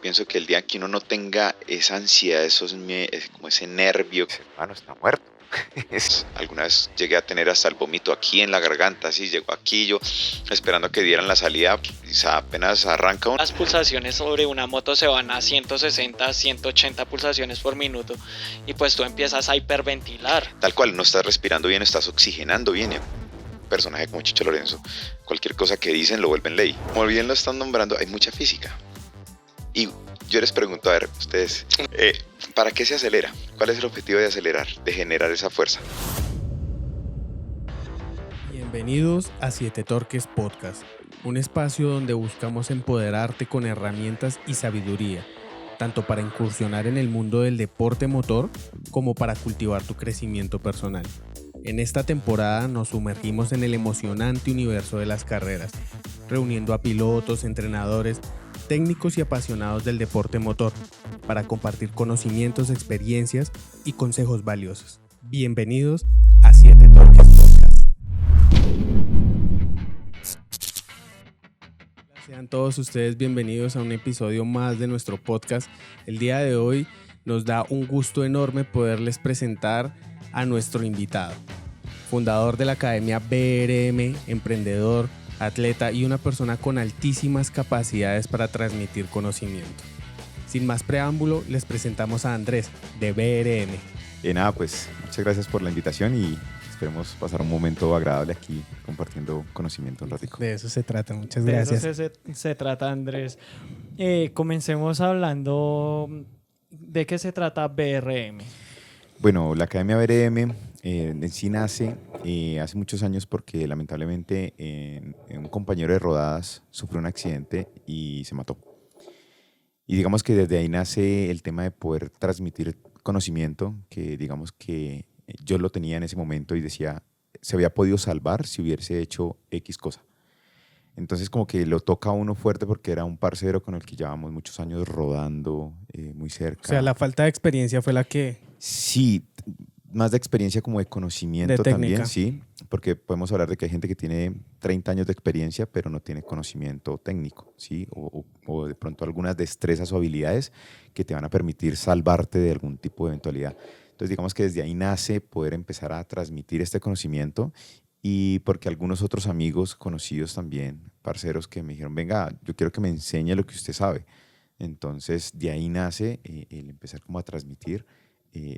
pienso que el día que uno no tenga esa ansiedad, como ese nervio, hermano está muerto. Alguna vez llegué a tener hasta el vómito aquí en la garganta, así llegó aquí yo esperando a que dieran la salida, y apenas arranca Las pulsaciones sobre una moto se van a 160, 180 pulsaciones por minuto y pues tú empiezas a hiperventilar. Tal cual, no estás respirando bien, estás oxigenando bien. Un personaje como Chicho Lorenzo, cualquier cosa que dicen lo vuelven ley. Como bien lo están nombrando, hay mucha física. Y yo les pregunto, a ver, ustedes, ¿para qué se acelera? ¿Cuál es el objetivo de acelerar, de generar esa fuerza? Bienvenidos a Siete Torques Podcast, un espacio donde buscamos empoderarte con herramientas y sabiduría, tanto para incursionar en el mundo del deporte motor como para cultivar tu crecimiento personal. En esta temporada nos sumergimos en el emocionante universo de las carreras, reuniendo a pilotos, entrenadores, técnicos y apasionados del deporte motor para compartir conocimientos, experiencias y consejos valiosos. Bienvenidos a Siete Torques Podcast. Sean todos ustedes bienvenidos a un episodio más de nuestro podcast. El día de hoy nos da un gusto enorme poderles presentar a nuestro invitado, fundador de la Academia BRM, emprendedor, atleta y una persona con altísimas capacidades para transmitir conocimiento. Sin más preámbulo, les presentamos a Andrés, de BRM. Nada, pues muchas gracias por la invitación y esperemos pasar un momento agradable aquí compartiendo conocimiento un ratico. De eso se trata, muchas gracias. De eso se trata, Andrés. Comencemos hablando de qué se trata BRM. Bueno, la Academia BRM en sí nace hace muchos años porque lamentablemente un compañero de rodadas sufrió un accidente y se mató. Y digamos que desde ahí nace el tema de poder transmitir conocimiento, que digamos que yo lo tenía en ese momento y decía, se había podido salvar si hubiese hecho X cosa. Entonces como que lo toca a uno fuerte porque era un parcero con el que llevábamos muchos años rodando muy cerca. O sea, la falta de experiencia fue la que... Sí, más de experiencia como de conocimiento de técnica. también, sí, porque podemos hablar de que hay gente que tiene 30 años de experiencia pero no tiene conocimiento técnico, ¿sí? O de pronto algunas destrezas o habilidades que te van a permitir salvarte de algún tipo de eventualidad. Entonces digamos que desde ahí nace poder empezar a transmitir este conocimiento y porque algunos otros amigos conocidos también, parceros que me dijeron, venga, yo quiero que me enseñe lo que usted sabe. Entonces de ahí nace el empezar como a transmitir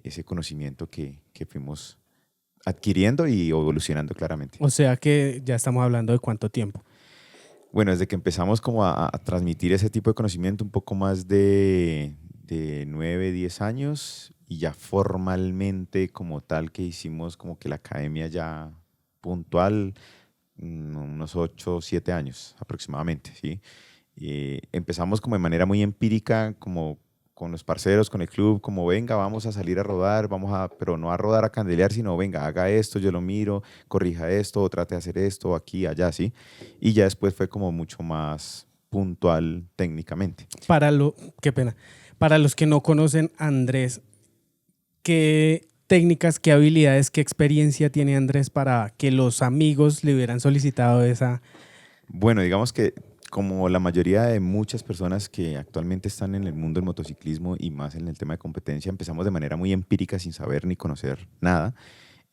ese conocimiento que fuimos adquiriendo y evolucionando claramente. O sea que ya estamos hablando de cuánto tiempo. Bueno, desde que empezamos como a transmitir ese tipo de conocimiento, un poco más de 9, 10 años, y ya formalmente como tal que hicimos como que la academia ya puntual, unos 8, 7 años aproximadamente, ¿sí? Empezamos como de manera muy empírica, como con los parceros, con el club, como venga, vamos a salir a rodar, pero no a rodar a candelear, sino venga, haga esto, yo lo miro, corrija esto, o trate de hacer esto, aquí, allá, ¿sí? Y ya después fue como mucho más puntual técnicamente. Qué pena. Para los que no conocen a Andrés, ¿qué técnicas, qué habilidades, qué experiencia tiene Andrés para que los amigos le hubieran solicitado esa? Bueno, digamos que como la mayoría de muchas personas que actualmente están en el mundo del motociclismo y más en el tema de competencia, empezamos de manera muy empírica sin saber ni conocer nada.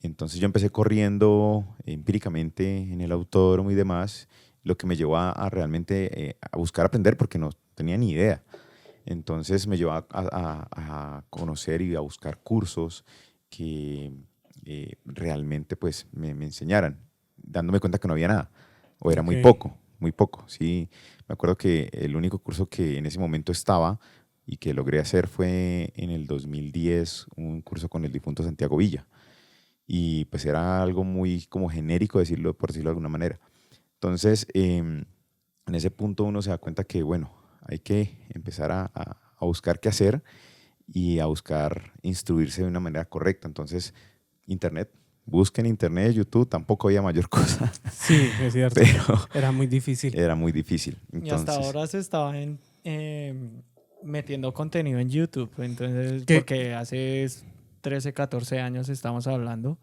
Entonces yo empecé corriendo empíricamente en el autódromo y demás, lo que me llevó a realmente a buscar aprender porque no tenía ni idea. Entonces me llevó a conocer y a buscar cursos que realmente pues me enseñaran, dándome cuenta que no había nada o era muy poco, sí. Me acuerdo que el único curso que en ese momento estaba y que logré hacer fue en el 2010, un curso con el difunto Santiago Villa. Y pues era algo muy como genérico, por decirlo de alguna manera. Entonces, en ese punto uno se da cuenta que, bueno, hay que empezar a buscar qué hacer y a buscar instruirse de una manera correcta. Entonces, Internet. Busquen Internet, YouTube, tampoco había mayor cosa. Sí, es cierto. Pero era muy difícil. Era muy difícil. Entonces, y hasta ahora se estaban metiendo contenido en YouTube. Entonces, porque hace 13, 14 años estamos hablando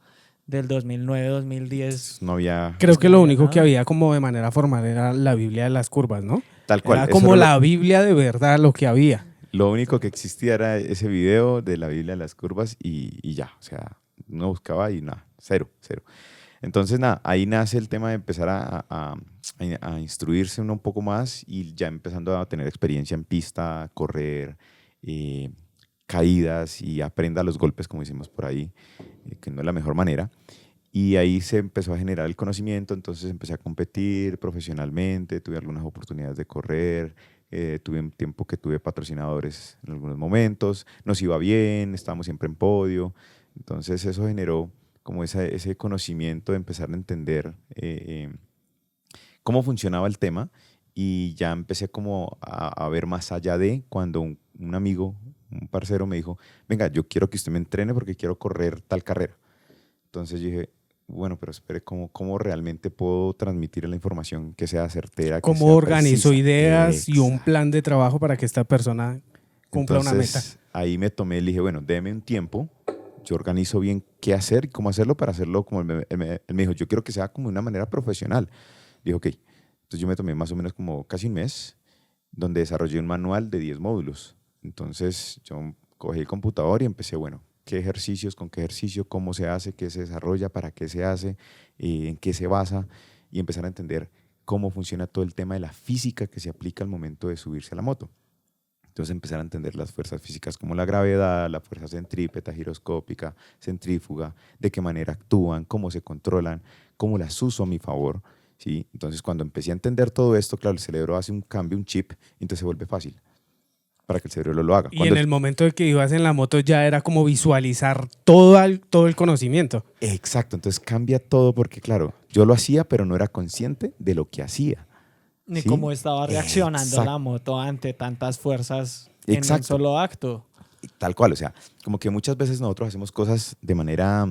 del 2009, 2010. No había... Creo que lo único que había como de manera formal era la Biblia de las curvas, ¿no? Tal cual. Era eso como era la Biblia de verdad lo que había. lo único que existía era ese video de la Biblia de las curvas y ya. O sea, uno buscaba y nada, cero, cero. Entonces, nada, ahí nace el tema de empezar a instruirse uno un poco más y ya empezando a tener experiencia en pista, correr, eh, caídas y aprenda los golpes, como decimos por ahí, que no es la mejor manera. Y ahí se empezó a generar el conocimiento, entonces empecé a competir profesionalmente, tuve algunas oportunidades de correr, tuve un tiempo que tuve patrocinadores en algunos momentos, nos iba bien, estábamos siempre en podio, entonces eso generó como ese conocimiento de empezar a entender cómo funcionaba el tema y ya empecé como a ver más allá de cuando un amigo, un parcero me dijo, venga, yo quiero que usted me entrene porque quiero correr tal carrera. Entonces yo dije, bueno, pero espere, ¿cómo realmente puedo transmitir la información que sea certera? Que ¿Cómo sea organizo precisa? ideas y un Exacto. plan de trabajo para que esta persona cumpla una meta? Entonces, ahí me tomé y le dije, bueno, déme un tiempo, yo organizo bien qué hacer y cómo hacerlo para hacerlo como él me dijo, yo quiero que sea como de una manera profesional. Dijo, ok. Entonces yo me tomé más o menos como casi un mes, donde desarrollé un manual de 10 módulos. Entonces yo cogí el computador y empecé, bueno, qué ejercicios, con qué ejercicio, cómo se hace, qué se desarrolla, para qué se hace, en qué se basa, y empezar a entender cómo funciona todo el tema de la física que se aplica al momento de subirse a la moto. Entonces empezar a entender las fuerzas físicas como la gravedad, la fuerza centrípeta, giroscópica, centrífuga, de qué manera actúan, cómo se controlan, cómo las uso a mi favor, ¿sí? Entonces cuando empecé a entender todo esto, claro, el cerebro hace un cambio, un chip, y entonces se vuelve fácil para que el cerebro lo haga. Y Cuando en el momento de que ibas en la moto ya era como visualizar todo el conocimiento. Exacto, entonces cambia todo porque, claro, yo lo hacía, pero no era consciente de lo que hacía. Ni ¿Sí? cómo estaba reaccionando Exacto. la moto ante tantas fuerzas en un Exacto. solo acto. Tal cual, o sea, como que muchas veces nosotros hacemos cosas de manera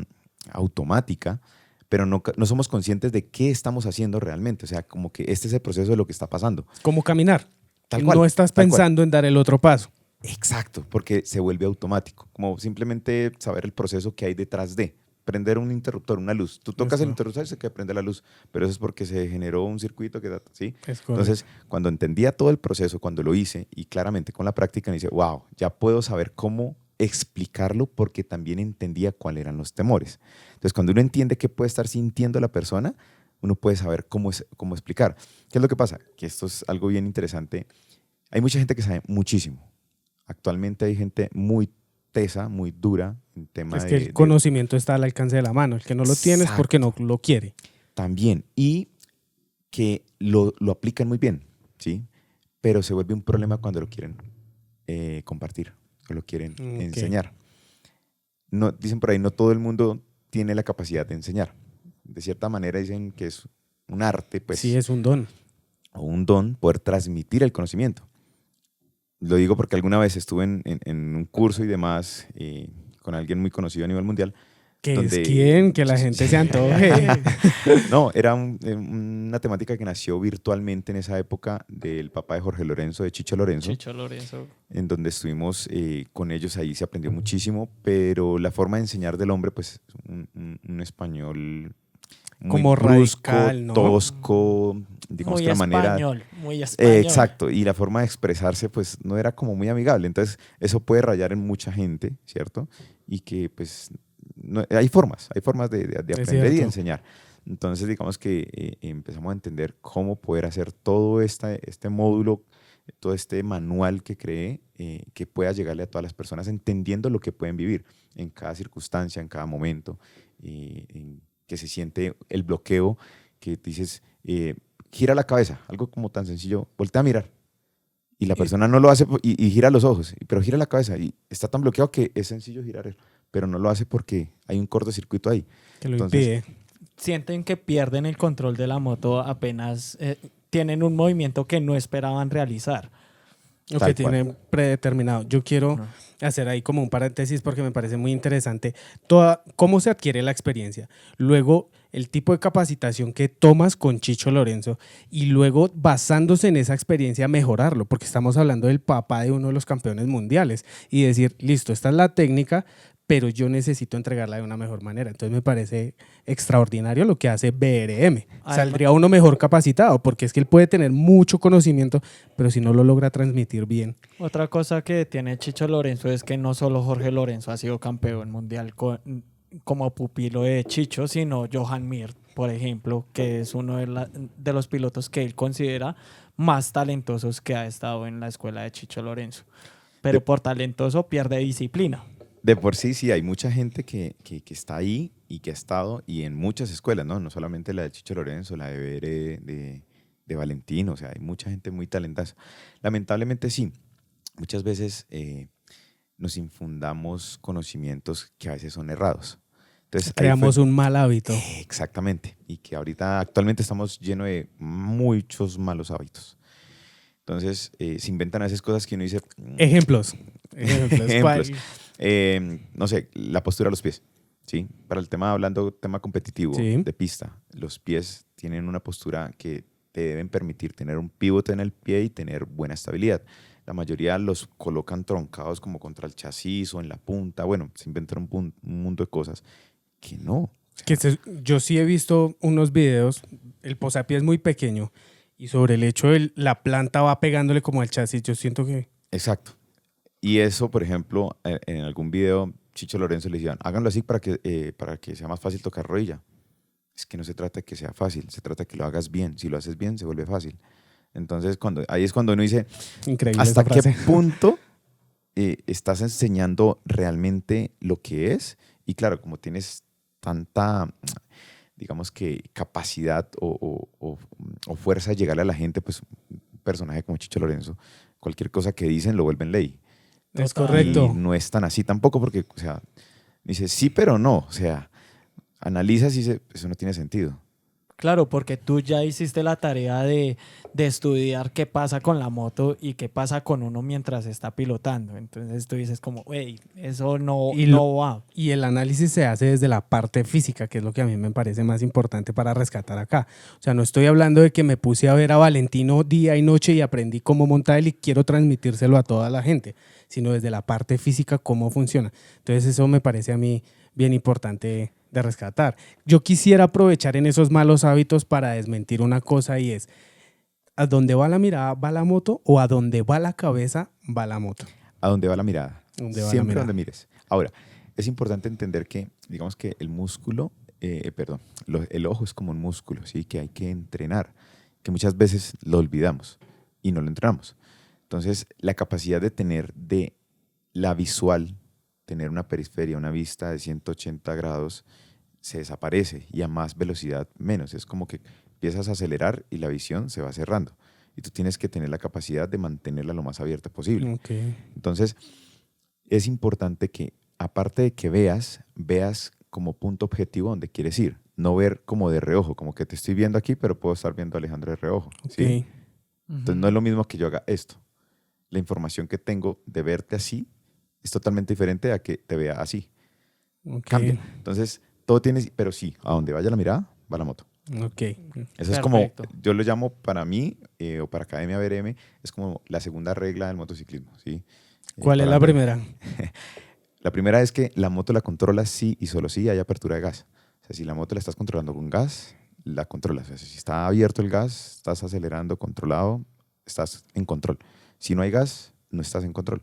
automática, pero no somos conscientes de qué estamos haciendo realmente. O sea, como que este es el proceso de lo que está pasando. Como caminar. Tal cual. No estás tal cual. pensando en dar el otro paso. Exacto, porque se vuelve automático, como simplemente saber el proceso que hay detrás de prender un interruptor, una luz. Tú tocas el interruptor y se queda prende la luz, pero eso es porque se generó un circuito que ¿sí? Es correcto. Entonces, cuando entendía todo el proceso, cuando lo hice y claramente con la práctica, me dice, wow, ya puedo saber cómo explicarlo porque también entendía cuáles eran los temores. Entonces, cuando uno entiende qué puede estar sintiendo la persona, uno puede saber cómo explicar. ¿Qué es lo que pasa? Que esto es algo bien interesante. Hay mucha gente que sabe muchísimo. Actualmente hay gente muy tesa, muy dura en tema Es que el conocimiento está al alcance de la mano. El que no lo tiene es porque no lo quiere. También. Y que lo aplican muy bien, ¿sí? Pero se vuelve un problema cuando lo quieren compartir o lo quieren enseñar. No, dicen por ahí, no todo el mundo tiene la capacidad de enseñar. De cierta manera dicen que es un arte, pues. Sí, es un don. O un don poder transmitir el conocimiento. Lo digo porque alguna vez estuve en un curso y demás con alguien muy conocido a nivel mundial. ¿Qué es quién? Que la gente se antoje. No, era una temática que nació virtualmente en esa época del papá de Jorge Lorenzo, de Chicho Lorenzo. Chicho Lorenzo. En donde estuvimos con ellos, ahí se aprendió muchísimo, pero la forma de enseñar del hombre, pues un español muy como brusco, radical, ¿no? tosco, digamos Muy que la manera... español, muy español. Exacto, y la forma de expresarse pues no era como muy amigable, entonces eso puede rayar en mucha gente, ¿cierto? Y que pues hay formas de aprender y de enseñar. Entonces digamos que empezamos a entender cómo poder hacer todo este módulo, todo este manual que creé, que pueda llegarle a todas las personas entendiendo lo que pueden vivir en cada circunstancia, en cada momento, en que se siente el bloqueo, que dices, gira la cabeza, algo como tan sencillo, voltea a mirar. Y la persona no lo hace y gira los ojos, pero gira la cabeza y está tan bloqueado que es sencillo girar, pero no lo hace porque hay un cortocircuito ahí. Que lo impide. Sienten que pierden el control de la moto apenas tienen un movimiento que no esperaban realizar. Lo que tienen predeterminado. Yo quiero hacer ahí como un paréntesis porque me parece muy interesante cómo se adquiere la experiencia. Luego, el tipo de capacitación que tomas con Chicho Lorenzo y luego, basándose en esa experiencia, mejorarlo, porque estamos hablando del papá de uno de los campeones mundiales y decir, listo, esta es la técnica, pero yo necesito entregarla de una mejor manera. Entonces me parece extraordinario lo que hace BRM. Saldría uno mejor capacitado, porque es que él puede tener mucho conocimiento, pero si no lo logra transmitir bien. Otra cosa que tiene Chicho Lorenzo es que no solo Jorge Lorenzo ha sido campeón mundial como pupilo de Chicho, sino Johan Mir, por ejemplo, que es uno de los pilotos que él considera más talentosos que ha estado en la escuela de Chicho Lorenzo. Pero por talentoso pierde disciplina. De por sí, sí, hay mucha gente que está ahí y que ha estado y en muchas escuelas, ¿no? No solamente la de Chicho Lorenzo, la de Bere, de Valentino, o sea, hay mucha gente muy talentosa. Lamentablemente sí, muchas veces nos infundamos conocimientos que a veces son errados. Entonces, creamos un mal hábito. Exactamente, y que ahorita actualmente estamos llenos de muchos malos hábitos. Entonces, se inventan a veces cosas que uno dice... Ejemplos. Ejemplos. No sé, la postura de los pies. ¿Sí? Para el tema, hablando tema competitivo de pista, los pies tienen una postura que te deben permitir tener un pivote en el pie y tener buena estabilidad. La mayoría los colocan troncados como contra el chasis o en la punta. Bueno, se inventan un mundo de cosas que no. Yo sí he visto unos videos, el posapié es muy pequeño y sobre el hecho de la planta va pegándole como al chasis, yo siento que... Exacto. Y eso, por ejemplo, en algún video, Chicho Lorenzo le decían, háganlo así para que sea más fácil tocar rodilla. Es que no se trata de que sea fácil, se trata de que lo hagas bien. Si lo haces bien, se vuelve fácil. Entonces, ahí es cuando uno dice, increíble ¿hasta qué frase. punto estás enseñando realmente lo que es? Y claro, como tienes tanta, digamos que capacidad o fuerza de llegarle a la gente, pues un personaje como Chicho Lorenzo, cualquier cosa que dicen lo vuelven ley. Es correcto. Y no es tan así tampoco porque, o sea, dice sí, pero no. O sea, analizas y dice, eso no tiene sentido. Claro, porque tú ya hiciste la tarea de estudiar qué pasa con la moto y qué pasa con uno mientras está pilotando. Entonces tú dices como, hey, eso no va. Y el análisis se hace desde la parte física, que es lo que a mí me parece más importante para rescatar acá. O sea, no estoy hablando de que me puse a ver a Valentino día y noche y aprendí cómo montar él y quiero transmitírselo a toda la gente, sino desde la parte física, cómo funciona. Entonces eso me parece a mí bien importante de rescatar. Yo quisiera aprovechar en esos malos hábitos para desmentir una cosa y es, ¿a dónde va la mirada va la moto o a dónde va la cabeza va la moto? A dónde va la mirada. ¿Dónde va Siempre la mirada? donde mires. Ahora, es importante entender que, digamos que el músculo, el ojo es como un músculo, ¿sí? Que hay que entrenar, que muchas veces lo olvidamos y no lo entrenamos. Entonces, la capacidad de tener de la visual, tener una periferia, una vista de 180 grados, se desaparece y a más velocidad menos. Es como que empiezas a acelerar y la visión se va cerrando. Y tú tienes que tener la capacidad de mantenerla lo más abierta posible. Okay. Entonces, es importante que, aparte de que veas como punto objetivo donde quieres ir. No ver como de reojo, como que te estoy viendo aquí, pero puedo estar viendo a Alejandro de reojo. Okay. ¿Sí? Entonces, no es lo mismo que yo haga esto. La información que tengo de verte así es totalmente diferente a que te vea así. Okay. Cambia. Entonces, todo tiene, pero sí, a donde vaya la mirada, va la moto. Okay. Eso es como, yo lo llamo para mí, o para Academia BRM, es como la segunda regla del motociclismo. ¿Sí? ¿Cuál es la primera? La primera es que la moto la controlas sí y solo si hay apertura de gas. O sea, si la moto la estás controlando con gas, la controlas. O sea, si está abierto el gas, estás acelerando, controlado, estás en control. Si no hay gas, no estás en control.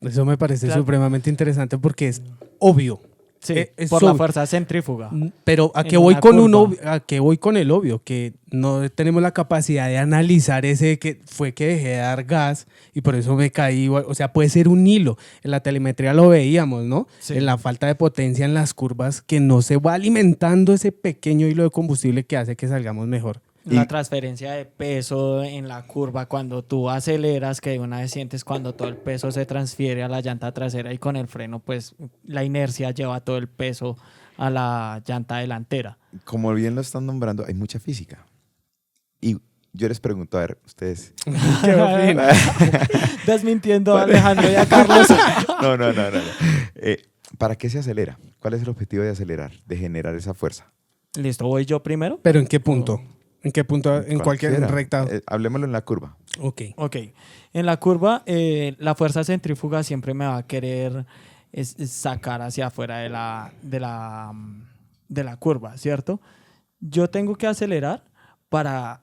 Eso me parece supremamente interesante porque es obvio. Sí, es por obvio. la fuerza centrífuga. Pero ¿a qué voy con a qué voy con el obvio? Que no tenemos la capacidad de analizar ese que fue que dejé de dar gas y por eso me caí. O sea, puede ser un hilo. En la telemetría lo veíamos, ¿no? Sí. En la falta de potencia en las curvas, que no se va alimentando ese pequeño hilo de combustible que hace que salgamos mejor. La transferencia de peso en la curva, cuando tú aceleras, que de una vez sientes cuando todo el peso se transfiere a la llanta trasera y con el freno, pues la inercia lleva todo el peso a la llanta delantera. Como bien lo están nombrando, hay mucha física. Y yo les pregunto, a ver, ustedes... ¿Qué opinan? Desmintiendo a Alejandro y a Carlos. No. ¿Para qué se acelera? ¿Cuál es el objetivo de acelerar? De generar esa fuerza. Listo, ¿voy yo primero? ¿Pero en qué punto? ¿En qué punto? En cualquier recta. Hablemoslo en la curva. Ok. Ok. En la curva, la fuerza centrífuga siempre me va a querer es sacar hacia afuera de la curva, ¿cierto? Yo tengo que acelerar para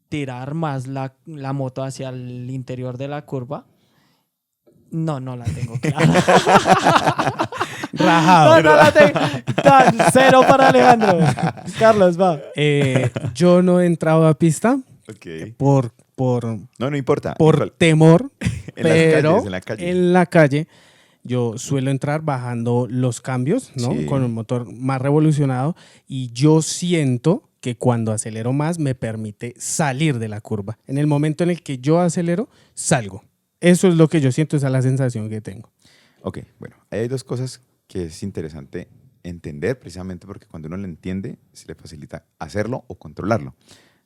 tirar más la moto hacia el interior de la curva. No la tengo clara. Rajado. No la tengo. Cero para Alejandro. Carlos, va. Yo no he entrado a pista Ok. por No importa. temor, En las pero calles, en la calle. en la calle yo suelo entrar bajando los cambios, ¿no? Sí. Con un motor más revolucionado, y yo siento que cuando acelero más me permite salir de la curva. En el momento en el que yo acelero, salgo. Eso es lo que yo siento, esa es la sensación que tengo. Ok, bueno, ahí hay dos cosas que es interesante entender, precisamente porque cuando uno lo entiende, se le facilita hacerlo o controlarlo.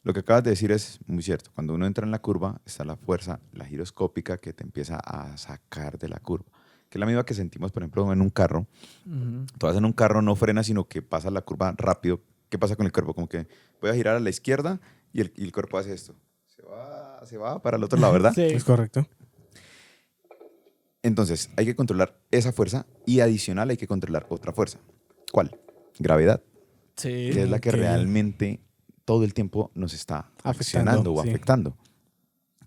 Lo que acabas de decir es muy cierto. Cuando uno entra en la curva, está la fuerza, la giroscópica, que te empieza a sacar de la curva, que es la misma que sentimos, por ejemplo, en un carro. Tú vas en un carro, no frenas, sino que pasas la curva rápido. ¿Qué pasa con el cuerpo? Como que voy a girar a la izquierda y el cuerpo hace esto. Se va para el otro lado, ¿verdad? Sí. ¿Es correcto? Entonces, hay que controlar esa fuerza y adicional hay que controlar otra fuerza. ¿Cuál? Gravedad, Sí. que es la que Ok. realmente todo el tiempo nos está accionando o sí. afectando.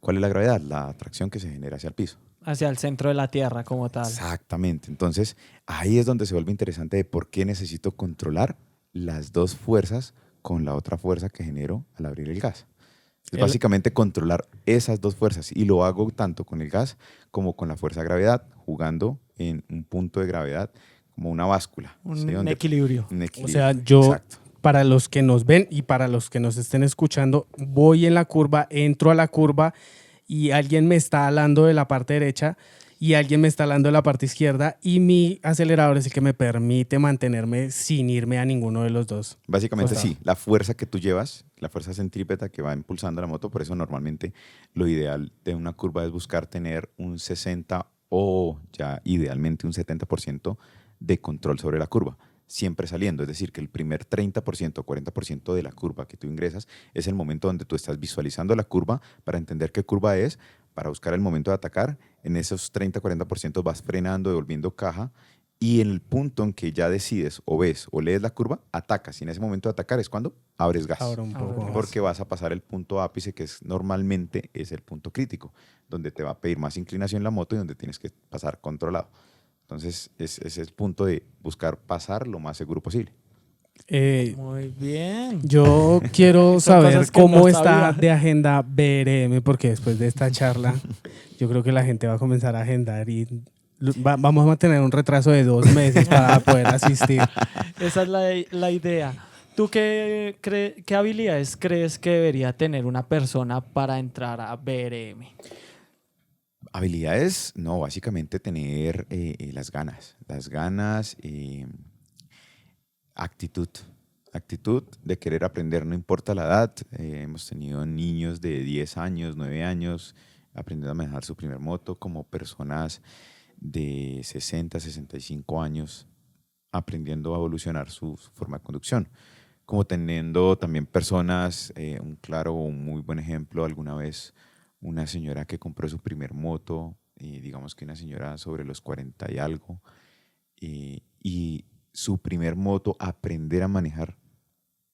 ¿Cuál es la gravedad? La atracción que se genera hacia el piso. Hacia el centro de la Tierra como tal. Exactamente. Entonces, ahí es donde se vuelve interesante de por qué necesito controlar las dos fuerzas con la otra fuerza que genero al abrir el gas. Es básicamente controlar esas dos fuerzas, y lo hago tanto con el gas como con la fuerza de gravedad, jugando en un punto de gravedad como una báscula. Un ¿sí? Donde- equilibrio. un O equilibrio. sea, yo, Exacto. para los que nos ven y para los que nos estén escuchando, voy en la curva, entro a la curva y alguien me está alando de la parte derecha y alguien me está alando de la parte izquierda, y mi acelerador es el que me permite mantenerme sin irme a ninguno de los dos. Básicamente Costado. sí, la fuerza que tú llevas, la fuerza centrípeta que va impulsando la moto, por eso normalmente lo ideal de una curva es buscar tener un 60 o ya idealmente un 70% de control sobre la curva, siempre saliendo, es decir, que el primer 30% o 40% de la curva que tú ingresas es el momento donde tú estás visualizando la curva para entender qué curva es, para buscar el momento de atacar. En esos 30-40% vas frenando, devolviendo caja, y en el punto en que ya decides o ves o lees la curva, atacas. Y en ese momento de atacar es cuando abres gas. Ahora un Ahora poco más. más. Porque vas a pasar el punto ápice, que es normalmente es el punto crítico, donde te va a pedir más inclinación la moto y donde tienes que pasar controlado. Entonces, es el punto de buscar pasar lo más seguro posible. Muy bien. Yo quiero Son saber cosas que cómo no está sabía. de agenda BRM, porque después de esta charla yo creo que la gente va a comenzar a agendar y vamos a tener un retraso de 2 meses para poder asistir. Esa es la idea. ¿Tú qué habilidades crees que debería tener una persona para entrar a BRM? Habilidades, no, básicamente tener las ganas, actitud de querer aprender, no importa la edad. Hemos tenido niños de 10 años, 9 años, aprendiendo a manejar su primer moto, como personas de 60, 65 años, aprendiendo a evolucionar su forma de conducción. Como teniendo también personas, un claro o un muy buen ejemplo, alguna vez una señora que compró su primer moto, digamos que una señora sobre los 40 y algo, y su primer moto, aprender a manejar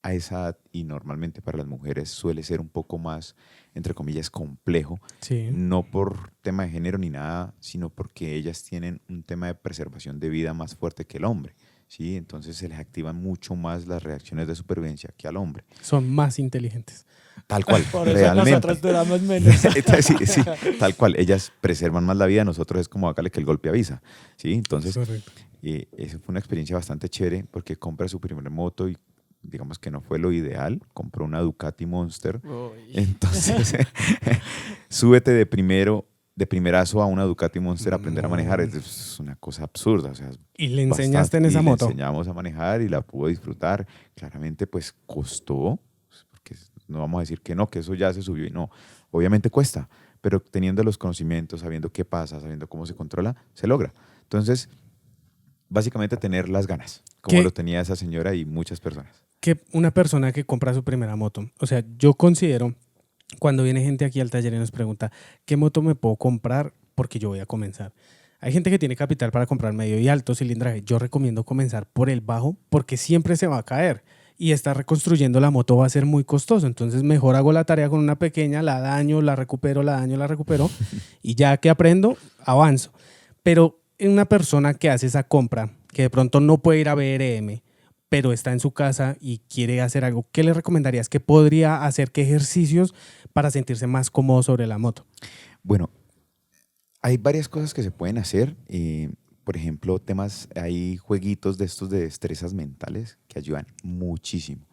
a esa edad, y normalmente para las mujeres suele ser un poco más, entre comillas, complejo, Sí. no por tema de género ni nada, sino porque ellas tienen un tema de preservación de vida más fuerte que el hombre, ¿sí? Entonces se les activan mucho más las reacciones de supervivencia que al hombre. Son más inteligentes. Tal cual, Por eso realmente. nosotros duramos menos. Sí, tal cual. Ellas preservan más la vida, nosotros es como hágale que el golpe avisa, ¿sí? Entonces, Correcto. eso fue una experiencia bastante chévere, porque compra su primera moto y digamos que no fue lo ideal, compró una Ducati Monster. Entonces, súbete de primerazo a una Ducati Monster a aprender a manejar, es una cosa absurda, o sea, ¿Y le enseñaste en esa y moto? Le enseñamos a manejar y la pudo disfrutar. Claramente, pues costó, porque no vamos a decir que no, que eso ya se subió y no. Obviamente cuesta, pero teniendo los conocimientos, sabiendo qué pasa, sabiendo cómo se controla, se logra. Entonces, básicamente tener las ganas, como ¿Qué? lo tenía esa señora y muchas personas. Que una persona que compra su primera moto, o sea, yo considero, cuando viene gente aquí al taller y nos pregunta, ¿qué moto me puedo comprar? Porque yo voy a comenzar. Hay gente que tiene capital para comprar medio y alto cilindraje. Yo recomiendo comenzar por el bajo porque siempre se va a caer y estar reconstruyendo la moto va a ser muy costoso. Entonces mejor hago la tarea con una pequeña, la daño, la recupero, la daño, la recupero y ya que aprendo, avanzo. Pero una persona que hace esa compra, que de pronto no puede ir a BRM, pero está en su casa y quiere hacer algo, ¿qué le recomendarías? ¿Qué podría hacer? ¿Qué ejercicios para sentirse más cómodo sobre la moto? Bueno, hay varias cosas que se pueden hacer. Por ejemplo, hay jueguitos de estos de destrezas mentales que ayudan muchísimo.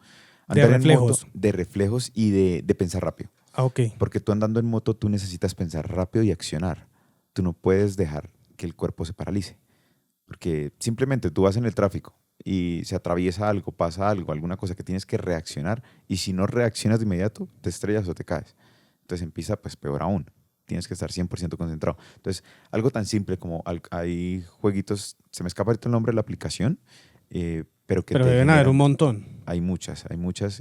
De Andar en reflejos. moto, de reflejos y de pensar rápido. Ah, ok. Porque tú andando en moto, tú necesitas pensar rápido y accionar. Tú no puedes dejar que el cuerpo se paralice. Porque simplemente tú vas en el tráfico y se atraviesa algo, pasa algo, alguna cosa que tienes que reaccionar. Y si no reaccionas de inmediato, te estrellas o te caes. Entonces empieza pues peor aún. Tienes que estar 100% concentrado. Entonces, algo tan simple como hay jueguitos, se me escapa ahorita el nombre de la aplicación, pero que Pero te deben haber generan- un montón. hay muchas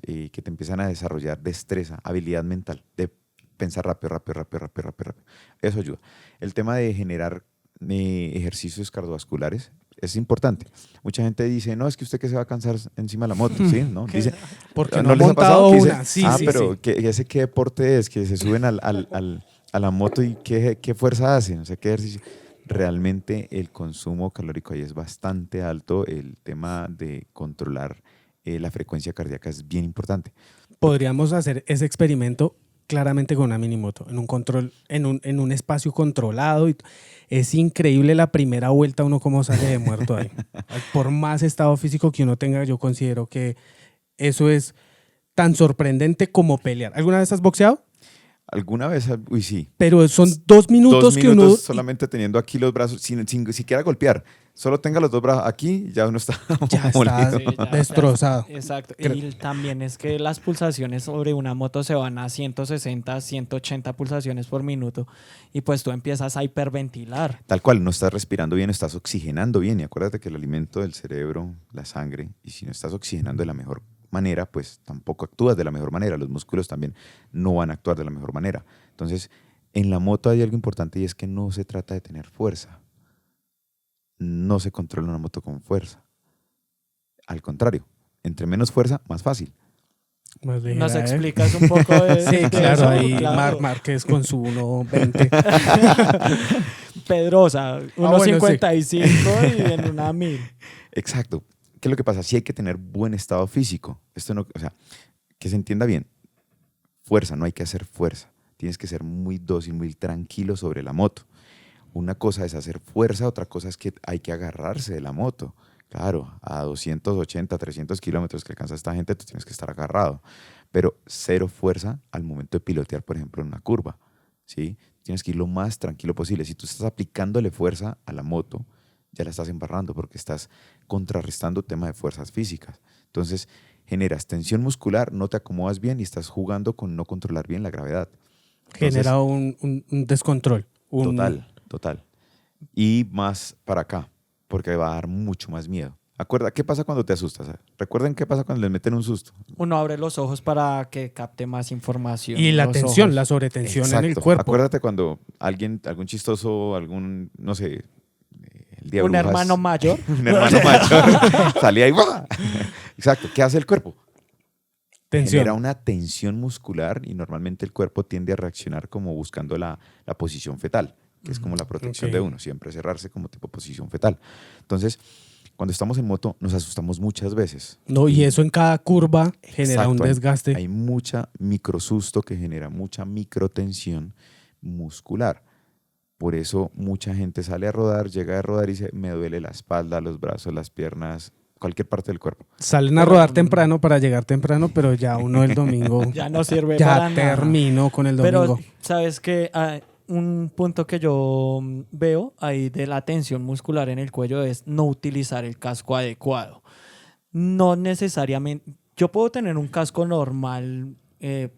que te empiezan a desarrollar destreza, habilidad mental, de pensar rápido, rápido, rápido, rápido, rápido, rápido. Eso ayuda. El tema de generar ejercicios cardiovasculares es importante. Mucha gente dice, no, es que usted que se va a cansar encima de la moto, ¿sí? ¿No? Dice, Porque no ha les ha montado pasado que dice, una. Sí, sí, pero sí. ¿ese qué deporte es? Que se suben a la moto y qué fuerza hacen, o sea, qué ejercicio. Realmente el consumo calórico ahí es bastante alto. El tema de controlar la frecuencia cardíaca es bien importante. Podríamos hacer ese experimento claramente con una minimoto, en un control, en un espacio controlado. Es increíble la primera vuelta uno cómo sale de muerto ahí. Por más estado físico que uno tenga, yo considero que eso es tan sorprendente como pelear. ¿Alguna vez has boxeado? ¿Alguna vez? Uy, sí. Pero son 2 minutos, 2 que minutos uno... solamente teniendo aquí los brazos, sin siquiera golpear. Solo tenga los dos brazos aquí, ya uno está Ya molido. está destrozado. Exacto. Y también es que las pulsaciones sobre una moto se van a 160, 180 pulsaciones por minuto y pues tú empiezas a hiperventilar. Tal cual, no estás respirando bien, estás oxigenando bien. Y acuérdate que el alimento del cerebro, la sangre, y si no estás oxigenando de la mejor manera, pues tampoco actúas de la mejor manera. Los músculos también no van a actuar de la mejor manera. Entonces, en la moto hay algo importante y es que no se trata de tener fuerza. No se controla una moto con fuerza. Al contrario, entre menos fuerza, más fácil. Más ligera, ¿Nos ¿eh? explicas un poco de Sí, de claro, eso? ahí Claro. Marc Márquez con su 1.20. Pedrosa, bueno, 1.55 y en una 1000. Exacto. ¿Qué es lo que pasa? Sí hay que tener buen estado físico. Esto no, o sea, que se entienda bien. Fuerza, no hay que hacer fuerza. Tienes que ser muy dócil, muy tranquilo sobre la moto. Una cosa es hacer fuerza, otra cosa es que hay que agarrarse de la moto. Claro, a 280, 300 kilómetros que alcanza esta gente, tú tienes que estar agarrado. Pero cero fuerza al momento de pilotear, por ejemplo, en una curva. ¿Sí? Tienes que ir lo más tranquilo posible. Si tú estás aplicándole fuerza a la moto, ya la estás embarrando porque estás contrarrestando tema de fuerzas físicas. Entonces, generas tensión muscular, no te acomodas bien y estás jugando con no controlar bien la gravedad. Entonces, Genera un descontrol. Total. Y más para acá, porque va a dar mucho más miedo. ¿Qué pasa cuando te asustas? Recuerden qué pasa cuando les meten un susto. Uno abre los ojos para que capte más información. Y la Los tensión, ojos. la sobretensión en el Exacto. cuerpo. Acuérdate cuando algún chistoso, no sé, el día de Un brujas, hermano mayor. un hermano mayor salía y ¡buah! Exacto. ¿Qué hace el cuerpo? Tensión. Genera una tensión muscular y normalmente el cuerpo tiende a reaccionar como buscando la posición fetal, que es como la protección Ok. de uno, siempre cerrarse como tipo posición fetal. Entonces, cuando estamos en moto nos asustamos muchas veces. No, y eso en cada curva genera Exacto, un desgaste. Hay mucha microsusto que genera mucha microtensión muscular. Por eso mucha gente sale a rodar, llega a rodar y dice, me duele la espalda, los brazos, las piernas, cualquier parte del cuerpo. Salen a rodar temprano para llegar temprano, pero ya uno el domingo Ya no sirve ya para nada. terminó con el domingo. Pero, ¿sabes qué? Un punto que yo veo ahí de la tensión muscular en el cuello es no utilizar el casco adecuado. No necesariamente... Yo puedo tener un casco normal,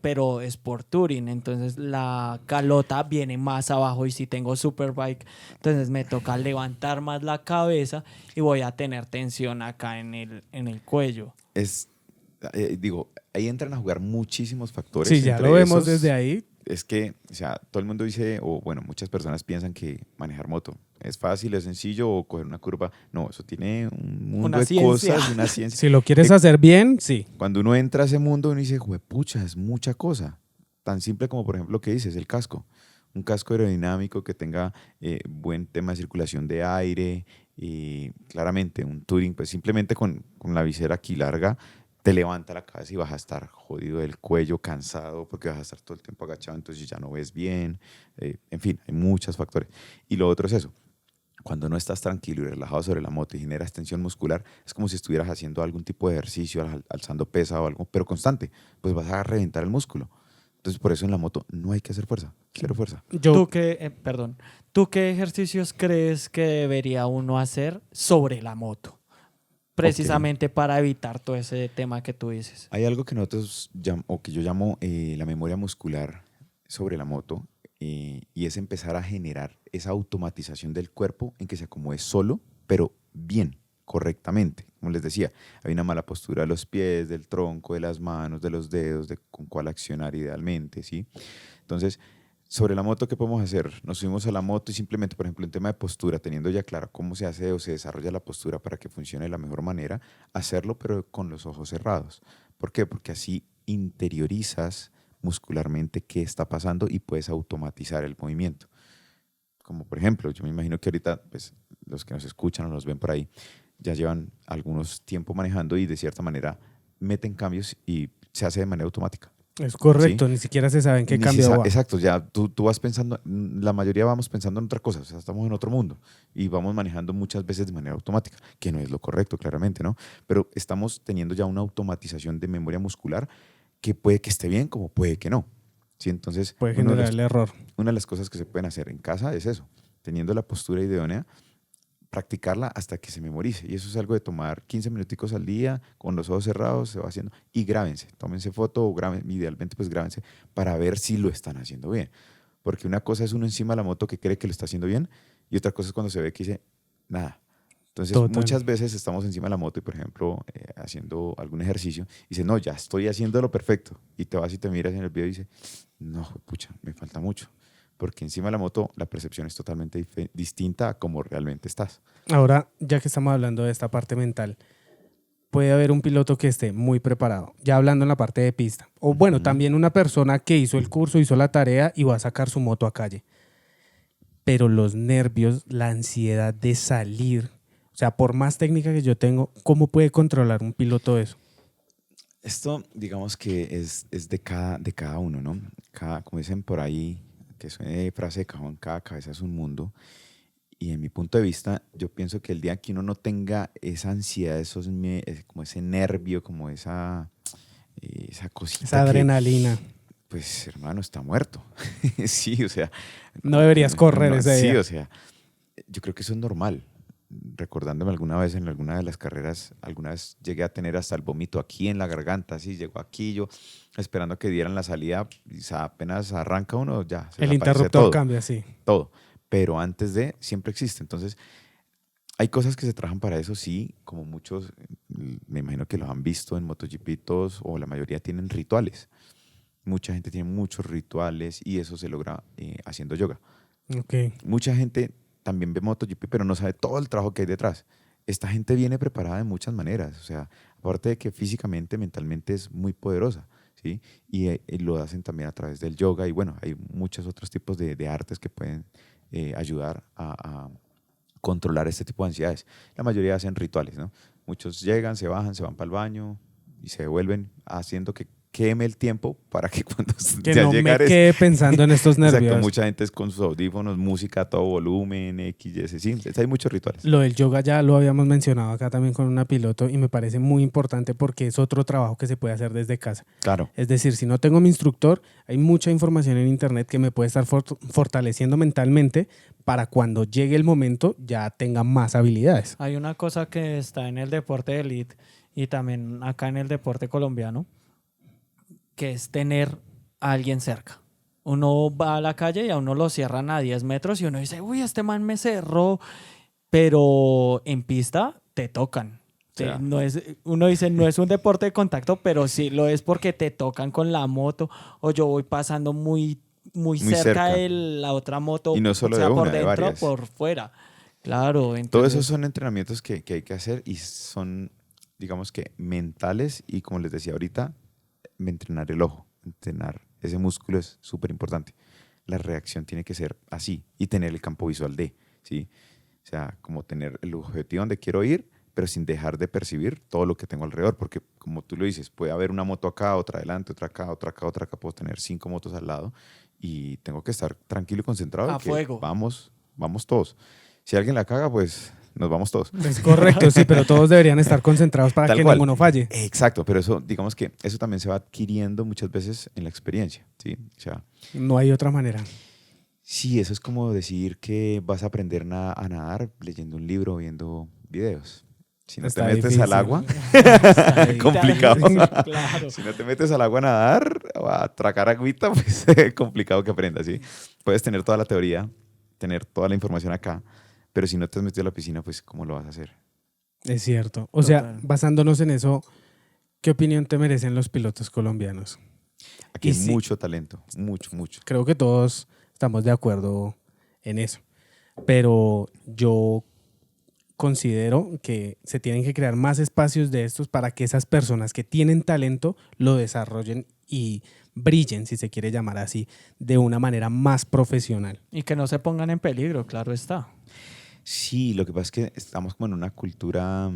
pero es por touring, entonces la calota viene más abajo y si tengo Superbike, entonces me toca levantar más la cabeza y voy a tener tensión acá en el cuello. Ahí entran a jugar muchísimos factores. Sí, ya entre lo vemos esos, desde ahí. Es que, o sea, todo el mundo dice, o bueno, muchas personas piensan que manejar moto es fácil, es sencillo, o coger una curva. No, eso tiene un mundo Una de ciencia. cosas, una ciencia. Si lo quieres hacer bien, sí. Cuando uno entra a ese mundo, uno dice, pucha, es mucha cosa. Tan simple como, por ejemplo, lo que dices, el casco. Un casco aerodinámico que tenga buen tema de circulación de aire. Y claramente, un Touring, pues simplemente con la visera aquí larga, te levanta la cabeza y vas a estar jodido del cuello, cansado, porque vas a estar todo el tiempo agachado, entonces ya no ves bien. En fin, hay muchos factores. Y lo otro es eso. Cuando no estás tranquilo y relajado sobre la moto y generas tensión muscular, es como si estuvieras haciendo algún tipo de ejercicio, alzando pesa o algo, pero constante, pues vas a reventar el músculo. Entonces, por eso en la moto no hay que hacer fuerza, cero fuerza. ¿Tú qué ejercicios crees que debería uno hacer sobre la moto? Precisamente para evitar todo ese tema que tú dices. Hay algo que nosotros o que yo llamo la memoria muscular sobre la moto, y es empezar a generar esa automatización del cuerpo en que se acomode solo, pero bien, correctamente. Como les decía, hay una mala postura de los pies, del tronco, de las manos, de los dedos, de con cuál accionar idealmente, ¿sí? Entonces, sobre la moto, ¿qué podemos hacer? Nos subimos a la moto y simplemente, por ejemplo, en tema de postura, teniendo ya claro cómo se hace o se desarrolla la postura para que funcione de la mejor manera, hacerlo pero con los ojos cerrados. ¿Por qué? Porque así interiorizas muscularmente qué está pasando y puedes automatizar el movimiento. Como por ejemplo, yo me imagino que ahorita pues, los que nos escuchan o nos ven por ahí ya llevan algunos tiempo manejando y de cierta manera meten cambios y se hace de manera automática. Es correcto, ¿Sí? Ni siquiera se sabe en qué Ni cambio va. Exacto, ya tú vas pensando, la mayoría vamos pensando en otra cosa, o sea, estamos en otro mundo y vamos manejando muchas veces de manera automática, que no es lo correcto, claramente, ¿no? Pero estamos teniendo ya una automatización de memoria muscular que puede que esté bien como puede que no. ¿Sí? Entonces, Puede generar el error. una de las cosas que se pueden hacer en casa es eso, teniendo la postura idónea, practicarla hasta que se memorice. Y eso es algo de tomar 15 minuticos al día, con los ojos cerrados, se va haciendo. Y grábense, tómense foto o graben, idealmente pues grábense para ver si lo están haciendo bien. Porque una cosa es uno encima de la moto que cree que lo está haciendo bien y otra cosa es cuando se ve que dice nada. Entonces, Total. muchas veces estamos encima de la moto y, por ejemplo, haciendo algún ejercicio y dices, no, ya estoy haciéndolo perfecto. Y te vas y te miras en el video y dices, no, pucha, me falta mucho. Porque encima de la moto la percepción es totalmente distinta a cómo realmente estás. Ahora, ya que estamos hablando de esta parte mental, puede haber un piloto que esté muy preparado, ya hablando en la parte de pista. O bueno, también una persona que hizo el curso, hizo la tarea y va a sacar su moto a calle. Pero los nervios, la ansiedad de salir, o sea, por más técnica que yo tengo, ¿cómo puede controlar un piloto eso? Esto, digamos que es de cada uno, ¿no? Como dicen por ahí, que suene frase de cajón, cada cabeza es un mundo. Y en mi punto de vista, yo pienso que el día que uno no tenga esa ansiedad, como ese nervio, como esa cosita. Esa adrenalina. Pues, hermano, está muerto. Sí, o sea. No deberías correr ese día. Sí, o sea, yo creo que eso es normal. Recordándome alguna vez en alguna de las carreras, alguna vez llegué a tener hasta el vómito aquí en la garganta, así llegó aquí yo esperando que dieran la salida y apenas arranca uno, ya se El le aparece interruptor todo, cambia, sí. todo. Pero antes de, siempre existe. Entonces, hay cosas que se trabajan para eso, sí, como muchos, me imagino que los han visto en MotoGP, todos o la mayoría tienen rituales. Mucha gente tiene muchos rituales y eso se logra haciendo yoga. Okay. Mucha gente también ve MotoGP, pero no sabe todo el trabajo que hay detrás. Esta gente viene preparada de muchas maneras, o sea, aparte de que físicamente, mentalmente es muy poderosa, ¿sí? Y lo hacen también a través del yoga y bueno, hay muchos otros tipos de artes que pueden ayudar a controlar este tipo de ansiedades. La mayoría hacen rituales, ¿no? Muchos llegan, se bajan, se van para el baño y se devuelven haciendo que queme el tiempo para que cuando Que ya no me llegares, quede pensando en estos nervios. Exacto, mucha gente es con sus audífonos, música a todo volumen, X, Y, sí, hay muchos rituales. Lo del yoga ya lo habíamos mencionado acá también con una piloto y me parece muy importante porque es otro trabajo que se puede hacer desde casa. Claro. Es decir, si no tengo mi instructor, hay mucha información en internet que me puede estar fortaleciendo mentalmente para cuando llegue el momento ya tenga más habilidades. Hay una cosa que está en el deporte de elite y también acá en el deporte colombiano, que es tener a alguien cerca. Uno va a la calle y a uno lo cierran a 10 metros y uno dice, uy, este man me cerró, pero en pista te tocan. Ya. Uno dice, no es un deporte de contacto, pero sí lo es porque te tocan con la moto o yo voy pasando muy cerca de la otra moto, Y no solo o sea, de una, por de dentro o varias. por fuera. Claro, Todos entonces, esos son entrenamientos que hay que hacer y son, digamos que, mentales y como les decía ahorita, entrenar el ojo, entrenar ese músculo es súper importante. La reacción tiene que ser así y tener el campo visual de, ¿sí? O sea, como tener el objetivo donde quiero ir, pero sin dejar de percibir todo lo que tengo alrededor, porque como tú lo dices, puede haber una moto acá, otra adelante, otra acá, otra acá, otra acá, puedo tener 5 motos al lado y tengo que estar tranquilo y concentrado a y que fuego. vamos todos. Si alguien la caga, pues nos vamos todos. Es correcto, sí, pero todos deberían estar concentrados para Tal que cual. ninguno falle. Exacto, pero eso, digamos que eso también se va adquiriendo muchas veces en la experiencia, ¿sí? O sea, No hay otra manera. sí, eso es como decir que vas a aprender a nadar leyendo un libro o viendo videos. Si no Está te metes difícil. al agua, Está ahí. complicado. Claro. Si no te metes al agua a nadar o a tragar agüita, pues es complicado que aprendas, ¿sí? Puedes tener toda la teoría, tener toda la información acá, pero si no te has metido a la piscina, pues ¿cómo lo vas a hacer? Es cierto. O sea, Total. basándonos en eso, ¿qué opinión te merecen los pilotos colombianos? Aquí Y hay sí. mucho talento, mucho, mucho. Creo que todos estamos de acuerdo en eso. Pero yo considero que se tienen que crear más espacios de estos para que esas personas que tienen talento lo desarrollen y brillen, si se quiere llamar así, de una manera más profesional. Y que no se pongan en peligro, claro está. Sí, lo que pasa es que estamos como en una cultura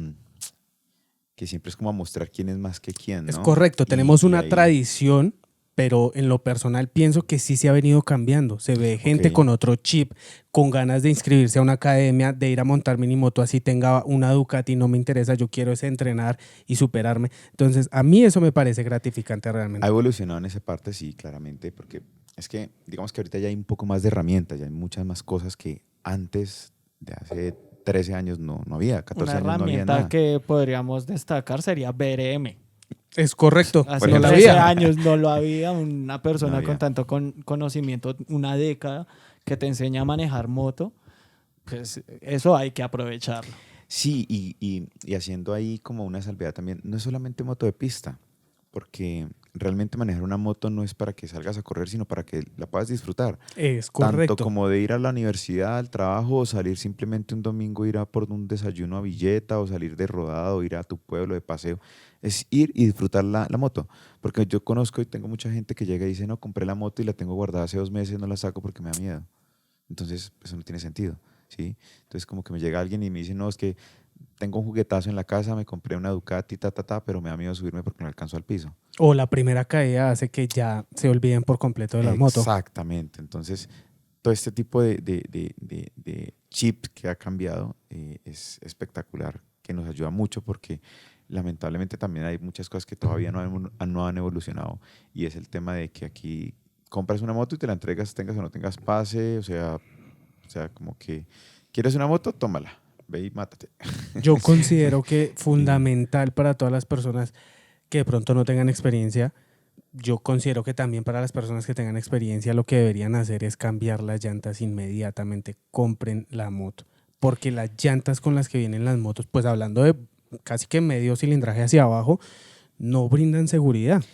que siempre es como a mostrar quién es más que quién, ¿no? Es correcto, Y- tenemos y una ahí- tradición, pero en lo personal pienso que sí se ha venido cambiando. Se ve gente Ok. con otro chip, con ganas de inscribirse a una academia, de ir a montar minimoto, así tenga una Ducati, no me interesa, yo quiero es entrenar y superarme. Entonces, a mí eso me parece gratificante Ha realmente. evolucionado en esa parte, sí, claramente, porque es que, digamos que ahorita ya hay un poco más de herramientas, ya hay muchas más cosas que antes, de hace 13 años, no había, 14 Una años no había herramienta nada. que podríamos destacar sería BRM. Es correcto, Hace no la 13 había. años no lo había, una persona No había. con tanto conocimiento, una década, que te enseña a manejar moto, pues eso hay que aprovecharlo. Sí, y haciendo ahí como una salvedad también, no es solamente moto de pista, porque realmente manejar una moto no es para que salgas a correr, sino para que la puedas disfrutar. Es correcto. Tanto como de ir a la universidad, al trabajo, o salir simplemente un domingo, ir a por un desayuno a Villeta, o salir de rodada, o ir a tu pueblo de paseo. Es ir y disfrutar la moto. Porque yo conozco y tengo mucha gente que llega y dice, no, compré la moto y la tengo guardada hace 2 meses, no la saco porque me da miedo. Entonces, eso no tiene sentido, ¿sí? Entonces, como que me llega alguien y me dice, no, es que tengo un juguetazo en la casa, me compré una Ducati, pero me da miedo subirme porque no alcanzo al piso. O la primera caída hace que ya se olviden por completo de la moto. Exactamente. Entonces, todo este tipo de chip que ha cambiado es espectacular, que nos ayuda mucho porque lamentablemente también hay muchas cosas que todavía no han evolucionado y es el tema de que aquí compras una moto y te la entregas, tengas o no tengas pase, o sea, como que quieres una moto, tómala, ve y mátate. Yo considero que fundamental para todas las personas que de pronto no tengan experiencia, yo considero que también para las personas que tengan experiencia lo que deberían hacer es cambiar las llantas inmediatamente, compren la moto, porque las llantas con las que vienen las motos, pues hablando de casi que medio cilindraje hacia abajo, no brindan seguridad.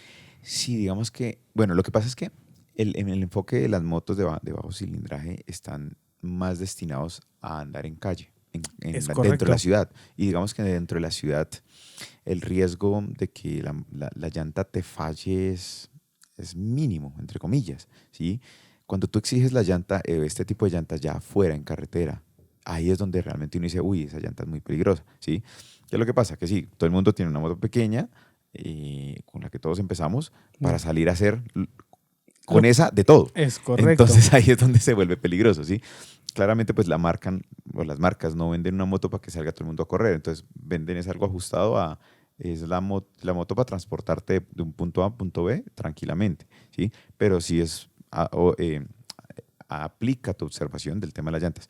Sí, digamos que, bueno, lo que pasa es que en el enfoque de las motos de bajo cilindraje están más destinados a andar en calle, Es dentro correcto. de la ciudad. Y digamos que dentro de la ciudad el riesgo de que la llanta te falle es mínimo, entre comillas, ¿sí? Cuando tú exiges la llanta, este tipo de llantas ya afuera, en carretera, ahí es donde realmente uno dice, uy, esa llanta es muy peligrosa, ¿sí? ¿Qué es lo que pasa? Que sí, todo el mundo tiene una moto pequeña, con la que todos empezamos, para salir a hacer con esa de todo. Es correcto. Entonces ahí es donde se vuelve peligroso, ¿sí? Claramente pues las marcas no venden una moto para que salga todo el mundo a correr, entonces venden es algo ajustado es la moto para transportarte de un punto A a un punto B tranquilamente, ¿sí? Pero sí aplica tu observación del tema de las llantas.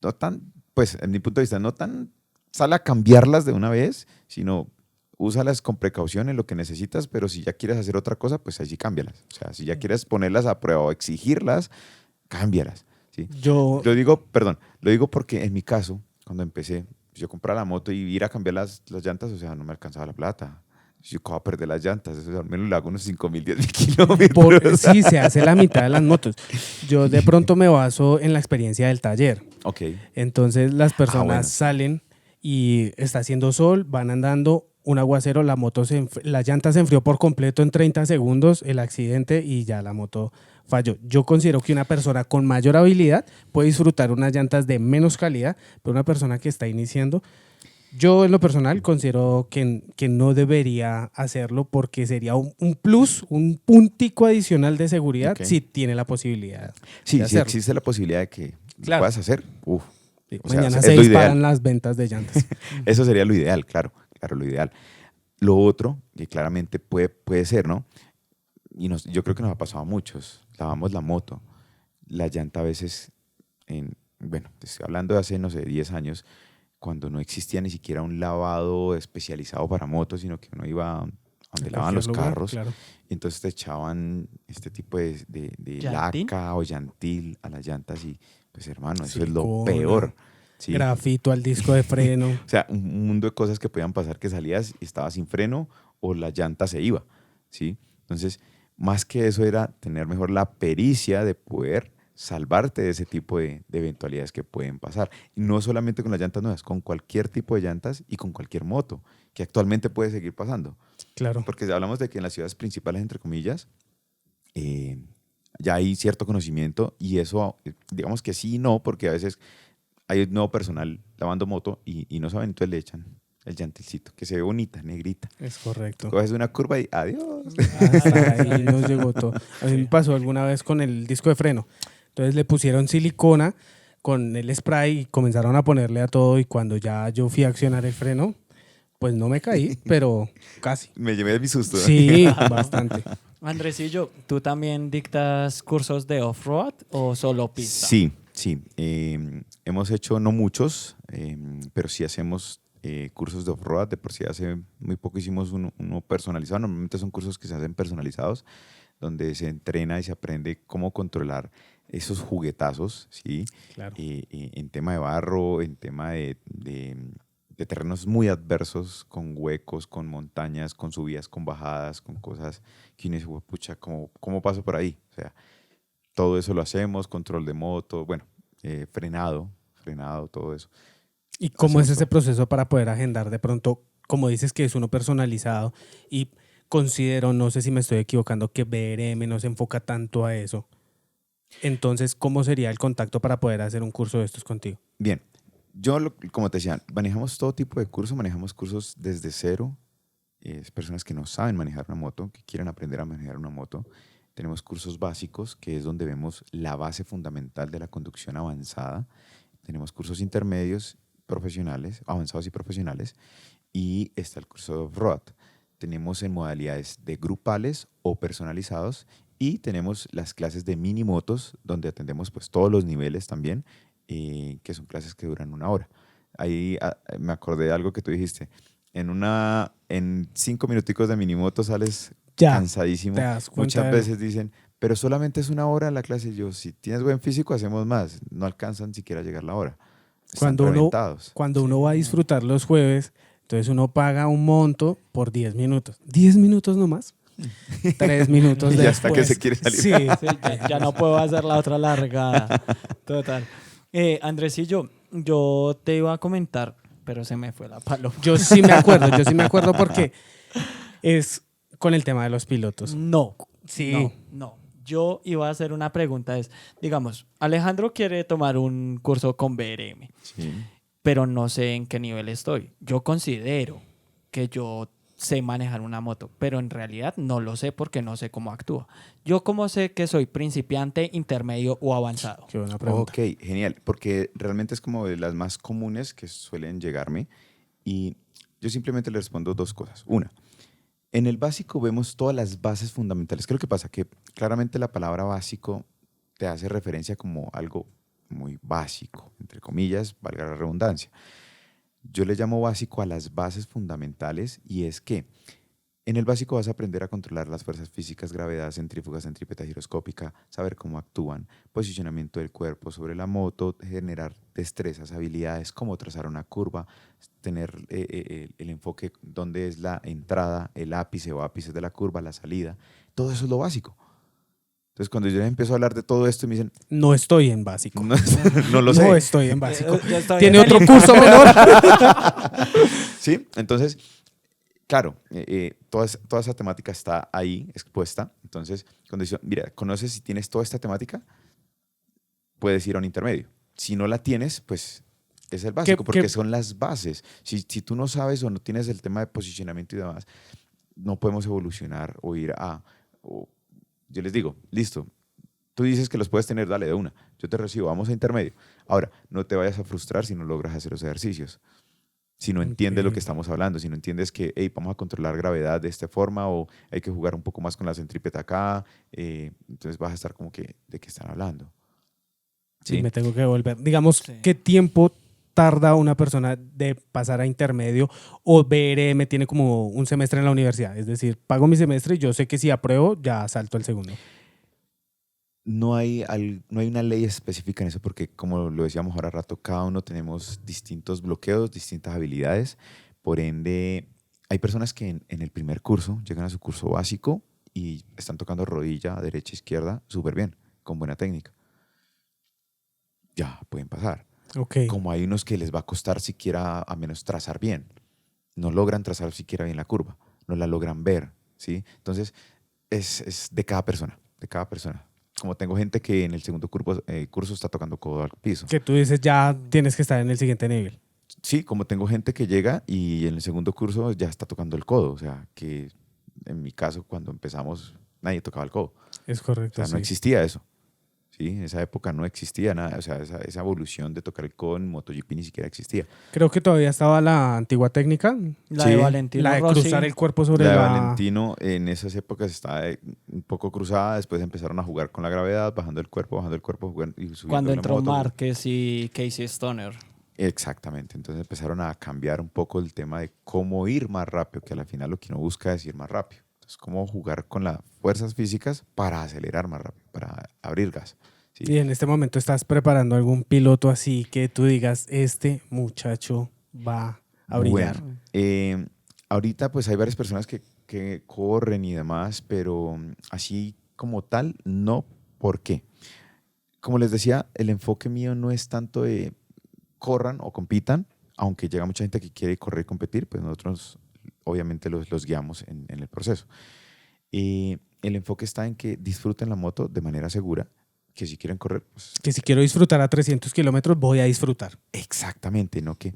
No tan, pues en mi punto de vista, no tan sale a cambiarlas de una vez, sino úsalas con precaución en lo que necesitas, pero si ya quieres hacer otra cosa, pues allí cámbialas. O sea, si ya quieres ponerlas a prueba o exigirlas, cámbialas, ¿sí? Yo, Lo digo porque en mi caso, cuando empecé, yo compraba la moto y ir a cambiar las llantas, o sea, no me alcanzaba la plata. Yo acabo de perder las llantas, eso al menos le hago unos 5.000, 10.000 kilómetros. Sí, se hace la mitad de las motos. Yo de pronto me baso en la experiencia del taller. Ok. Entonces las personas bueno. salen y está haciendo sol, van andando, un aguacero, la llanta se enfrió por completo en 30 segundos, el accidente y ya la moto falló. Yo considero que una persona con mayor habilidad puede disfrutar unas llantas de menos calidad, pero una persona que está iniciando, yo en lo personal considero que no debería hacerlo porque sería un plus, un puntico adicional de seguridad Ok. si tiene la posibilidad Sí, de sí hacerlo. existe la posibilidad de que lo Claro. puedas hacer. Sí, O sea, mañana es se lo disparan ideal. las ventas de llantas. Eso sería lo ideal, claro, lo ideal. Lo otro, que claramente puede ser, ¿no? Yo creo que nos ha pasado a muchos. Lavamos la moto, la llanta a veces, bueno, te estoy hablando de hace, no sé, 10 años, cuando no existía ni siquiera un lavado especializado para motos, sino que uno iba a donde lavan los Cualquier lugar, carros, claro. y entonces te echaban este tipo de ¿Llantín? laca o llantil a las llantas y, pues hermano, eso es lo Silicona, peor. ¿Sí? grafito al disco de freno. O sea, un mundo de cosas que podían pasar que salías y estabas sin freno o la llanta se iba, ¿sí? Entonces, más que eso era tener mejor la pericia de poder salvarte de ese tipo de eventualidades que pueden pasar. Y no solamente con las llantas nuevas, con cualquier tipo de llantas y con cualquier moto, que actualmente puede seguir pasando. Claro. Porque hablamos de que en las ciudades principales, entre comillas, eh, ya hay cierto conocimiento y eso, digamos que sí y no, porque a veces hay un nuevo personal lavando moto y no saben, entonces le echan el llantilcito, que se ve bonita, negrita. Es correcto. Coges una curva y adiós. Hasta ahí nos llegó todo. A mí me pasó alguna vez con el disco de freno. Entonces le pusieron silicona con el spray y comenzaron a ponerle a todo y cuando ya yo fui a accionar el freno, pues no me caí, pero casi. Me llevé mi susto. Sí, bastante. Andresillo, ¿tú también dictas cursos de off-road o solo pista? Sí, sí. Hemos hecho, no muchos, pero sí hacemos cursos de off-road. De por sí hace muy poco hicimos uno personalizado. Normalmente son cursos que se hacen personalizados, donde se entrena y se aprende cómo controlar esos juguetazos, ¿sí? Claro. En tema de barro, en tema de terrenos muy adversos, con huecos, con montañas, con subidas, con bajadas, con cosas que uno dice, pucha, ¿cómo paso por ahí? O sea, todo eso lo hacemos, control de moto, bueno, frenado, todo eso. ¿Y cómo es Hacemos ese todo. proceso para poder agendar de pronto, como dices que es uno personalizado y considero, no sé si me estoy equivocando, que BRM no se enfoca tanto a eso? Entonces, ¿cómo sería el contacto para poder hacer un curso de estos contigo? Bien, como te decía, manejamos todo tipo de cursos, manejamos cursos desde cero, personas que no saben manejar una moto, que quieren aprender a manejar una moto. Tenemos cursos básicos, que es donde vemos la base fundamental de la conducción avanzada. Tenemos cursos intermedios, profesionales, avanzados y profesionales, y está el curso de off-road. Tenemos en modalidades de grupales o personalizados y tenemos las clases de mini motos, donde atendemos pues todos los niveles también, que son clases que duran 1 hora. Ahí me acordé de algo que tú dijiste. En 5 minuticos de minimoto sales Ya, cansadísimo. te das cuenta Muchas de- veces dicen, pero solamente es 1 hora la clase. Yo, si tienes buen físico, hacemos más. No alcanzan siquiera a llegar la hora. Están Cuando uno, reventados. cuando uno va a disfrutar los jueves, entonces uno paga un monto por 10 minutos. ¿10 minutos nomás? 3 minutos Y después. ya hasta que se quiere salir. Sí, Sí, ya no puedo hacer la otra largada. Total. Andresillo, yo te iba a comentar, pero se me fue la paloma. yo sí me acuerdo porque es con el tema de los pilotos. No. Sí. No. Yo iba a hacer una pregunta. Digamos, Alejandro quiere tomar un curso con BRM, Sí. pero no sé en qué nivel estoy. Yo considero que yo sé manejar una moto, pero en realidad no lo sé porque no sé cómo actúa. Yo cómo sé que soy principiante, intermedio o avanzado. Qué buena pregunta. Ok, genial, porque realmente es como de las más comunes que suelen llegarme y yo simplemente le respondo 2 cosas. Una, en el básico vemos todas las bases fundamentales. ¿Qué es lo que pasa? Que claramente la palabra básico te hace referencia como algo muy básico, entre comillas, valga la redundancia. Yo le llamo básico a las bases fundamentales y es que En el básico vas a aprender a controlar las fuerzas físicas, gravedad, centrífuga, centrípeta, giroscópica, saber cómo actúan, posicionamiento del cuerpo sobre la moto, generar destrezas, habilidades, cómo trazar una curva, tener el enfoque, dónde es la entrada, el ápice o ápices de la curva, la salida. Todo eso es lo básico. Entonces, cuando yo les empiezo a hablar de todo esto, me dicen, No estoy en básico. no, no lo sé. No estoy en básico. Yo estoy ¿Tiene en el otro curso menor? ¿Sí? Entonces, claro, toda esa temática está ahí expuesta. Entonces, cuando dicen, mira, conoces si tienes toda esta temática, puedes ir a un intermedio. Si no la tienes, pues es el básico, porque son las bases. Si tú no sabes o no tienes el tema de posicionamiento y demás, no podemos evolucionar o ir a... yo les digo, listo, tú dices que los puedes tener, dale de una. Yo te recibo, vamos a intermedio. Ahora, no te vayas a frustrar si no logras hacer los ejercicios. Si no entiendes lo que estamos hablando, si no entiendes que hey, vamos a controlar gravedad de esta forma o hay que jugar un poco más con la centrípeta acá, entonces vas a estar como que, ¿de qué están hablando? Sí, me tengo que volver. Digamos, Sí. ¿qué tiempo tarda una persona de pasar a intermedio o BRM tiene como un semestre en la universidad? Es decir, pago mi semestre y yo sé que si apruebo ya salto al segundo. No hay una ley específica en eso porque, como lo decíamos ahora rato, cada uno tenemos distintos bloqueos, distintas habilidades. Por ende, hay personas que en el primer curso llegan a su curso básico y están tocando rodilla, derecha, izquierda, súper bien, con buena técnica. Ya, pueden pasar. Okay. Como hay unos que les va a costar siquiera a menos trazar bien. No logran trazar siquiera bien la curva, no la logran ver, ¿sí? Entonces, es de cada persona, de cada persona. Como tengo gente que en el segundo curso está tocando codo al piso. Que tú dices ya tienes que estar en el siguiente nivel. Sí, como tengo gente que llega y en el segundo curso ya está tocando el codo. O sea, que en mi caso, cuando empezamos, nadie tocaba el codo. Es O correcto. sea, no existía eso. ¿Sí? En esa época no existía nada. O sea, esa evolución de tocar el codo en MotoGP ni siquiera existía. Creo que todavía estaba la antigua técnica, La Sí, de Valentino la de Rossi. cruzar el cuerpo sobre La de la... Valentino en esas épocas estaba un poco cruzada. Después empezaron a jugar con la gravedad, bajando el cuerpo, jugando, y subiendo Cuando la entró moto. Márquez y Casey Stoner. Exactamente, entonces empezaron a cambiar un poco el tema de cómo ir más rápido, que al final lo que uno busca es ir más rápido. Entonces, cómo jugar con las fuerzas físicas para acelerar más rápido, para abrir gas. ¿Sí? Y en este momento estás preparando algún piloto así que tú digas, este muchacho va a brillar. Bueno, ahorita pues hay varias personas que corren y demás, pero así como tal, no. ¿Por qué? Como les decía, el enfoque mío no es tanto de corran o compitan, aunque llega mucha gente que quiere correr y competir, pues nosotros obviamente los guiamos en el proceso. El enfoque está en que disfruten la moto de manera segura, que si quieren correr, pues... Que si quiero disfrutar a 300 kilómetros, voy a disfrutar. Exactamente, ¿no? ¿Qué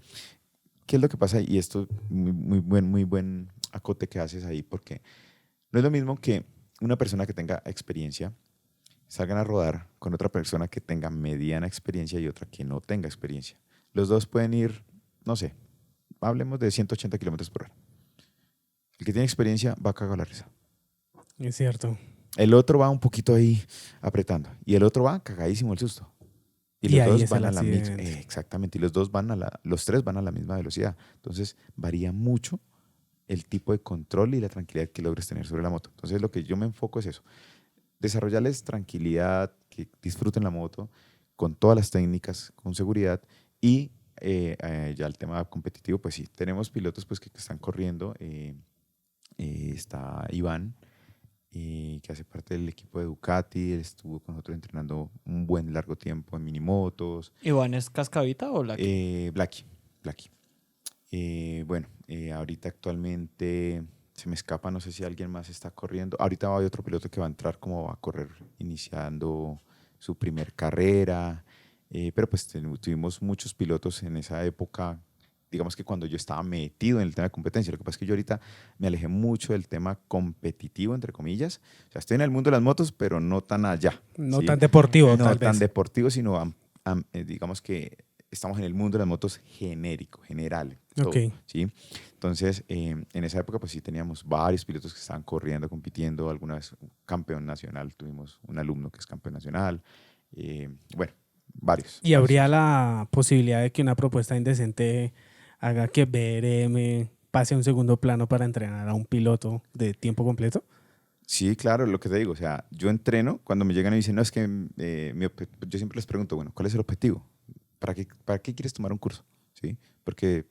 es lo que pasa? Y esto muy buen acote que haces ahí, porque no es lo mismo que una persona que tenga experiencia salgan a rodar con otra persona que tenga mediana experiencia y otra que no tenga experiencia. Los dos pueden ir, no sé, hablemos de 180 kilómetros por hora. El que tiene experiencia va a cagar la risa. Es cierto. El otro va un poquito ahí apretando y el otro va cagadísimo el susto. Y los ahí dos es van el a la misma, accidente. exactamente, y los tres van a la misma velocidad. Entonces varía mucho el tipo de control y la tranquilidad que logres tener sobre la moto. Entonces lo que yo me enfoco es eso, desarrollarles tranquilidad, que disfruten la moto con todas las técnicas, con seguridad y ya el tema competitivo, pues sí, tenemos pilotos pues, que están corriendo. Está Iván, que hace parte del equipo de Ducati, él estuvo con nosotros entrenando un buen largo tiempo en minimotos. ¿Iván es Cascavita o Blacky? Blacky. Bueno, ahorita actualmente se me escapa, no sé si alguien más está corriendo. Ahorita hay otro piloto que va a entrar como a correr iniciando su primer carrera, pero pues tuvimos muchos pilotos en esa época, digamos que cuando yo estaba metido en el tema de competencia. Lo que pasa es que yo ahorita me alejé mucho del tema competitivo, entre comillas. O sea, estoy en el mundo de las motos, pero no tan allá. No ¿sí? tan deportivo, No tal tan vez. deportivo, sino digamos que estamos en el mundo de las motos genérico, general. Todo, Ok. ¿sí? Entonces, en esa época, pues sí teníamos varios pilotos que estaban corriendo, compitiendo. Alguna vez campeón nacional, tuvimos un alumno que es campeón nacional. Bueno, varios. Y habría la posibilidad de que una propuesta indecente haga que BRM pase a un segundo plano para entrenar a un piloto de tiempo completo? Sí, claro, lo que te digo, o sea, yo entreno, cuando me llegan y dicen, no, es que yo siempre les pregunto, bueno, ¿cuál es el objetivo? ¿Para qué quieres tomar un curso? ¿Sí? Porque,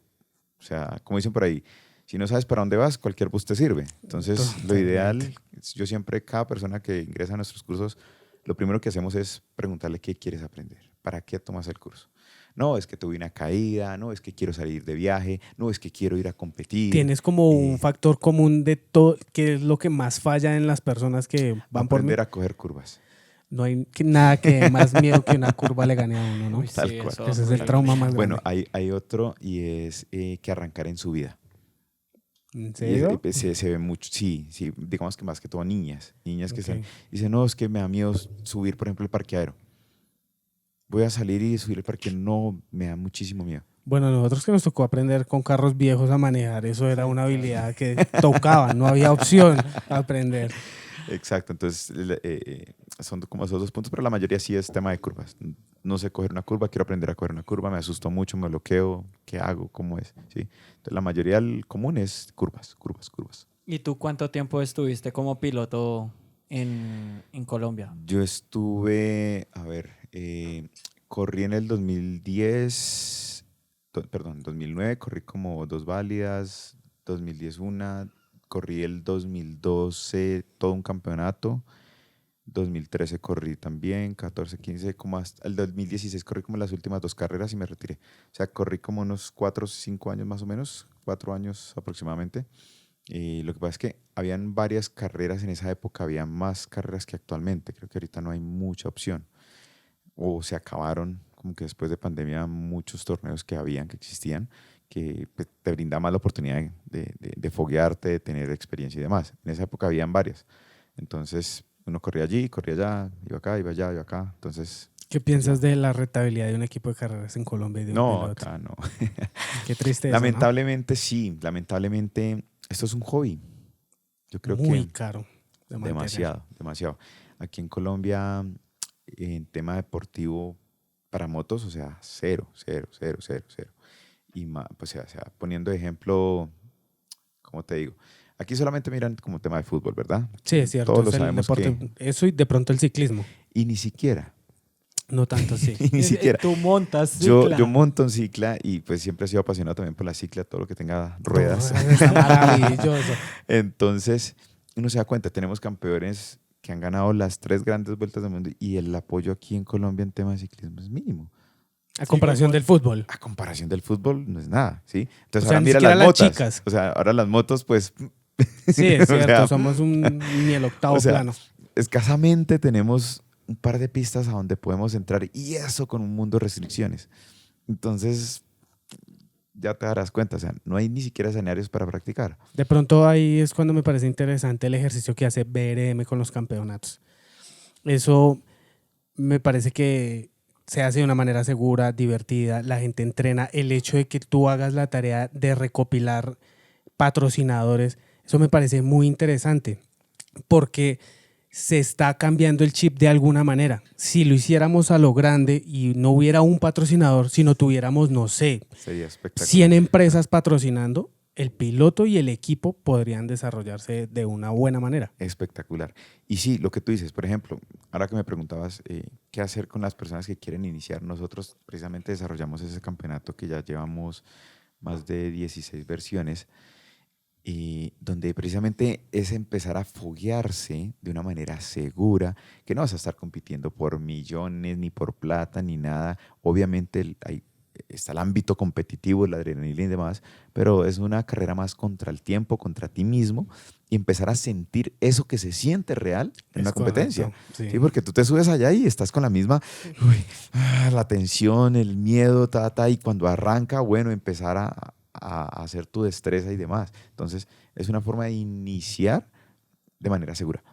o sea, como dicen por ahí, si no sabes para dónde vas, cualquier bus te sirve. Entonces, lo Totalmente. ideal, yo siempre, cada persona que ingresa a nuestros cursos, lo primero que hacemos es preguntarle qué quieres aprender, para qué tomas el curso. No, es que tuve una caída, no, es que quiero salir de viaje, no, es que quiero ir a competir. ¿Tienes como un eh, factor común de todo, qué es lo que más falla en las personas que van por mí? aprender a coger curvas. No hay nada que dé más miedo que una curva le gane a uno, ¿no? Uy, Tal sí, cual. eso Ese es el horrible. trauma más Bueno, grande. hay otro y es que arrancar en su vida. ¿En Y serio? se ve mucho, sí, sí, digamos que más que todo niñas que Ok. están, dicen, no, es que me da miedo subir, por ejemplo, el parqueadero. Voy a salir y subir el parqueadero, no, me da muchísimo miedo. Bueno, nosotros que nos tocó aprender con carros viejos a manejar, eso era una habilidad que tocaba, no había opción a aprender. Exacto, entonces son como esos dos puntos, pero la mayoría sí es tema de curvas. No sé coger una curva, quiero aprender a coger una curva, me asusto mucho, me bloqueo, ¿qué hago? ¿Cómo es? ¿Sí? Entonces la mayoría el común es curvas, curvas, curvas. ¿Y tú cuánto tiempo estuviste como piloto en Colombia? Yo estuve, a ver, corrí en el 2010, perdón, 2009, corrí como dos válidas, 2010 una, corrí el 2012 todo un campeonato, 2013 corrí también, 14, 15, como hasta el 2016 corrí como las últimas dos carreras y me retiré. O sea, corrí como unos 4 o 5 años más o menos, 4 años aproximadamente. Y lo que pasa es que habían varias carreras en esa época, había más carreras que actualmente. Creo que ahorita no hay mucha opción. O se acabaron, como que después de pandemia, muchos torneos que habían, que existían, que pues, te brinda más la oportunidad de foguearte, de tener experiencia y demás. En esa época habían varias. Entonces, uno corría allí, corría allá, iba acá, iba allá, iba acá. Entonces, ¿Qué piensas de la rentabilidad de un equipo de carreras en Colombia y de un no, piloto? acá no. Qué triste eso, ¿no? Lamentablemente sí, lamentablemente esto es un hobby. Yo creo Muy que caro de mantener. demasiado, demasiado. Aquí en Colombia, en tema deportivo para motos, o sea, cero, cero, cero, cero, cero. Y pues, o sea, poniendo de ejemplo, ¿cómo te digo? Aquí solamente miran como tema de fútbol, ¿verdad? Sí, es cierto, Todos lo es el sabemos deporte. que... Eso y de pronto el ciclismo. Y ni siquiera, No tanto, sí. y ni siquiera. Tú montas Yo cicla. monto en cicla y pues siempre he sido apasionado también por la cicla, todo lo que tenga ruedas. Está maravilloso. Entonces, uno se da cuenta, tenemos campeones que han ganado las 3 grandes vueltas del mundo y el apoyo aquí en Colombia en tema de ciclismo es mínimo. A comparación del fútbol. A comparación del fútbol no es nada, ¿sí? Entonces O sea, ahora ni mira siquiera las las motos. chicas. O sea, ahora las motos pues... Sí, es o cierto, sea, somos ni el octavo o sea, plano. escasamente tenemos un par de pistas a donde podemos entrar y eso con un mundo de restricciones. Entonces, ya te darás cuenta, o sea, no hay ni siquiera escenarios para practicar. De pronto ahí es cuando me parece interesante el ejercicio que hace BRM con los campeonatos. Eso me parece que se hace de una manera segura, divertida, la gente entrena. El hecho de que tú hagas la tarea de recopilar patrocinadores, eso me parece muy interesante porque se está cambiando el chip de alguna manera. Si lo hiciéramos a lo grande y no hubiera un patrocinador, si no tuviéramos, no sé, Sería espectacular. 100 empresas patrocinando, el piloto y el equipo podrían desarrollarse de una buena manera. Espectacular. Y sí, lo que tú dices, por ejemplo, ahora que me preguntabas qué hacer con las personas que quieren iniciar, nosotros precisamente desarrollamos ese campeonato que ya llevamos más de 16 versiones, donde precisamente es empezar a foguearse de una manera segura, que no vas a estar compitiendo por millones, ni por plata, ni nada. Obviamente está el ámbito competitivo, la adrenalina y demás, pero es una carrera más contra el tiempo, contra ti mismo, y empezar a sentir eso que se siente real en una competencia. Correcto, sí. Sí, porque tú te subes allá y estás con la misma, la tensión, el miedo, y cuando arranca, bueno, empezar a hacer tu destreza y demás. Entonces, es una forma de iniciar de manera segura,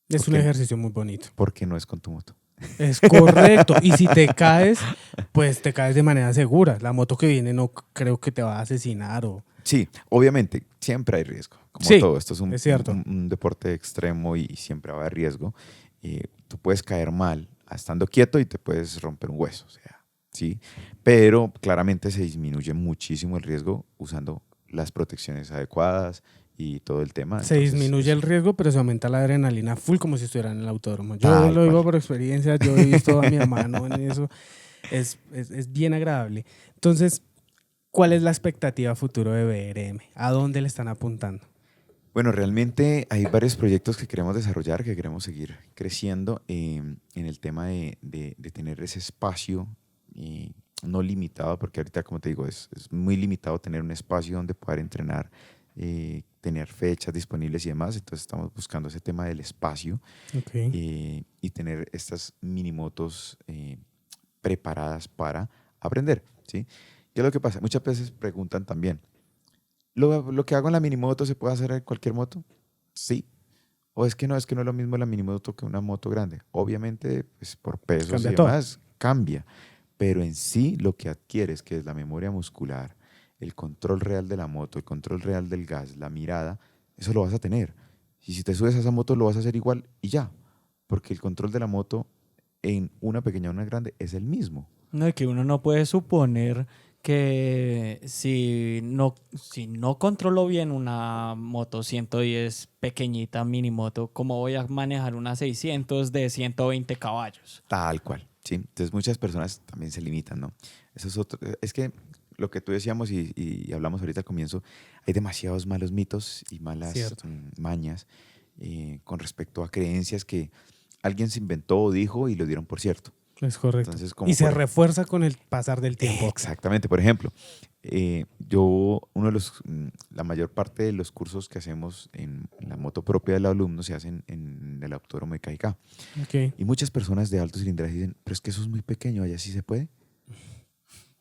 Es ¿por un qué? ejercicio muy bonito. porque no es con tu moto. Es correcto. Y si te caes, pues te caes de manera segura. La moto que viene no creo que te va a asesinar o... Sí, obviamente, siempre hay riesgo. Como Sí, todo, esto es es cierto. un deporte extremo y siempre va a haber riesgo. Tú puedes caer mal estando quieto y te puedes romper un hueso, o sea, ¿sí? Pero claramente se disminuye muchísimo el riesgo usando las protecciones adecuadas y todo el tema. Se Entonces, disminuye el riesgo, pero se aumenta la adrenalina full como si estuvieran en el autódromo. Yo Tal lo digo cual. por experiencia, yo he visto a mi hermano en eso. Es bien agradable. Entonces, ¿cuál es la expectativa futuro de BRM? ¿A dónde le están apuntando? Bueno, realmente hay varios proyectos que queremos desarrollar, que queremos seguir creciendo en el tema de tener ese espacio no limitado, porque ahorita, como te digo, es muy limitado tener un espacio donde poder entrenar, tener fechas disponibles y demás. Entonces estamos buscando ese tema del espacio Okay. y tener estas minimotos preparadas para aprender, ¿sí? ¿Qué es lo que pasa? Muchas veces preguntan también, ¿lo que hago en la minimoto se puede hacer en cualquier moto? Sí. O es que no es lo mismo la minimoto que una moto grande. Obviamente, pues por pesos y Cambia todo. demás, cambia. Pero en sí lo que adquieres, que es la memoria muscular, el control real de la moto, el control real del gas, la mirada, eso lo vas a tener. Y si te subes a esa moto lo vas a hacer igual y ya. Porque el control de la moto en una pequeña o una grande es el mismo. No, es que uno no puede suponer que si no controlo bien una moto 110 pequeñita mini moto, ¿cómo voy a manejar una 600 de 120 caballos? Tal cual, ¿sí? Entonces muchas personas también se limitan, ¿no? Eso es otro, es que lo que tú decíamos y hablamos ahorita al comienzo, hay demasiados malos mitos y malas Cierto. mañas con respecto a creencias que alguien se inventó o dijo y lo dieron por cierto. Es correcto. Entonces, como Y se por- refuerza con el pasar del tiempo. Exactamente, por ejemplo, la mayor parte de los cursos que hacemos en la moto propia del alumno se hacen en el autódromo de KK. Okay. Y muchas personas de alto cilindraje dicen, pero es que eso es muy pequeño, allá sí se puede.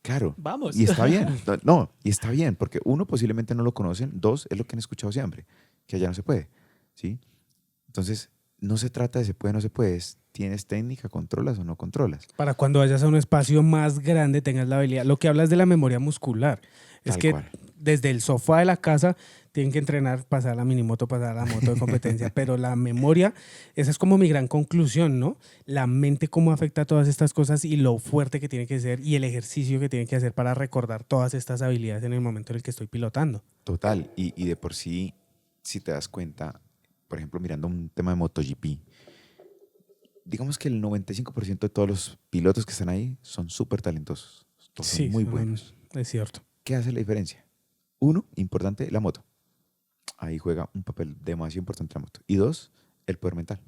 Claro. Vamos. Y está bien. No, y está bien, porque uno, posiblemente no lo conocen, dos, es lo que han escuchado siempre, que allá no se puede, ¿sí? Entonces, no se trata de se puede o no se puede, tienes técnica, controlas o no controlas. Para cuando vayas a un espacio más grande tengas la habilidad. Lo que hablas de la memoria muscular es Tal que cual. desde el sofá de la casa tienen que entrenar, pasar a la minimoto, pasar a la moto de competencia, pero la memoria, esa es como mi gran conclusión, ¿no? La mente cómo afecta a todas estas cosas y lo fuerte que tiene que ser y el ejercicio que tiene que hacer para recordar todas estas habilidades en el momento en el que estoy pilotando. Total. Y de por sí, si te das cuenta, por ejemplo, mirando un tema de MotoGP, digamos que el 95% de todos los pilotos que están ahí son súper talentosos. Todos son muy buenos. Es cierto. ¿Qué hace la diferencia? Uno, importante, la moto. Ahí juega un papel demasiado importante la moto. Y dos, el poder mental.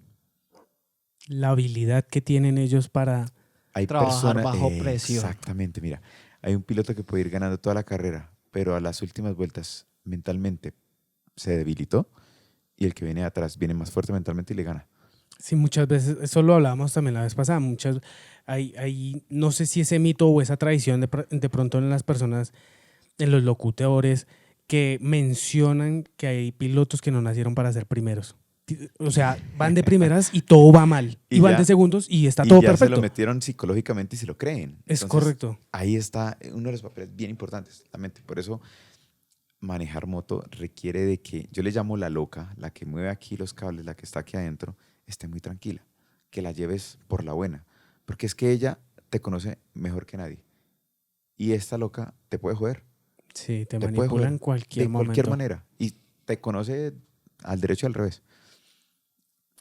La habilidad que tienen ellos para... Hay Trabajar personas, bajo presión. Exactamente, mira, hay un piloto que puede ir ganando toda la carrera, pero a las últimas vueltas mentalmente se debilitó y el que viene de atrás viene más fuerte mentalmente y le gana. Sí, muchas veces, eso lo hablábamos también la vez pasada, no sé si ese mito o esa tradición de pronto en las personas, en los locutores, que mencionan que hay pilotos que no nacieron para ser primeros. O sea, van de primeras y todo va mal. Y, Y van ya- de segundos y está y todo ya se perfecto. lo metieron psicológicamente y se lo creen. Es Entonces, correcto. ahí está uno de los papeles bien importantes, la mente. Por eso manejar moto requiere de que, yo le llamo la loca, la que mueve aquí los cables, la que está aquí adentro, esté muy tranquila, que la lleves por la buena, porque es que ella te conoce mejor que nadie. Y esta loca te puede joder, Sí, te te puede manipulan joder en cualquier de momento. cualquier manera y te conoce al derecho y al revés.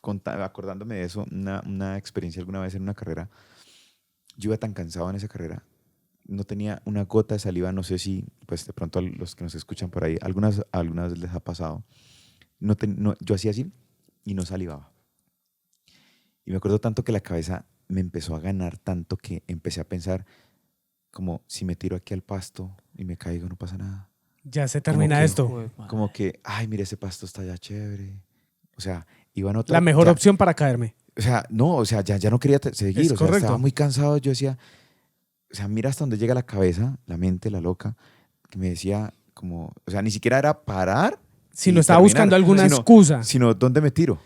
Acordándome de eso, una experiencia alguna vez en una carrera, yo iba tan cansado en esa carrera, no tenía una gota de saliva, no sé si, pues de pronto a los que nos escuchan por ahí, algunas vez les ha pasado, yo hacía así y no salivaba. Y me acuerdo tanto que la cabeza me empezó a ganar tanto que empecé a pensar como si me tiro aquí al pasto y me caigo no pasa nada. Ya se Como termina que- esto. Como que, ay, mire, ese pasto está ya chévere. O sea, iba en otra... La mejor ya- opción para caerme. O sea, no, o sea, ya no quería seguir. Es O sea, correcto. estaba muy cansado. Yo decía, o sea, mira hasta dónde llega la cabeza, la mente, la loca, que me decía como, o sea, ni siquiera era parar, Si y no estaba terminar, buscando alguna sino- excusa. sino ¿dónde me tiro?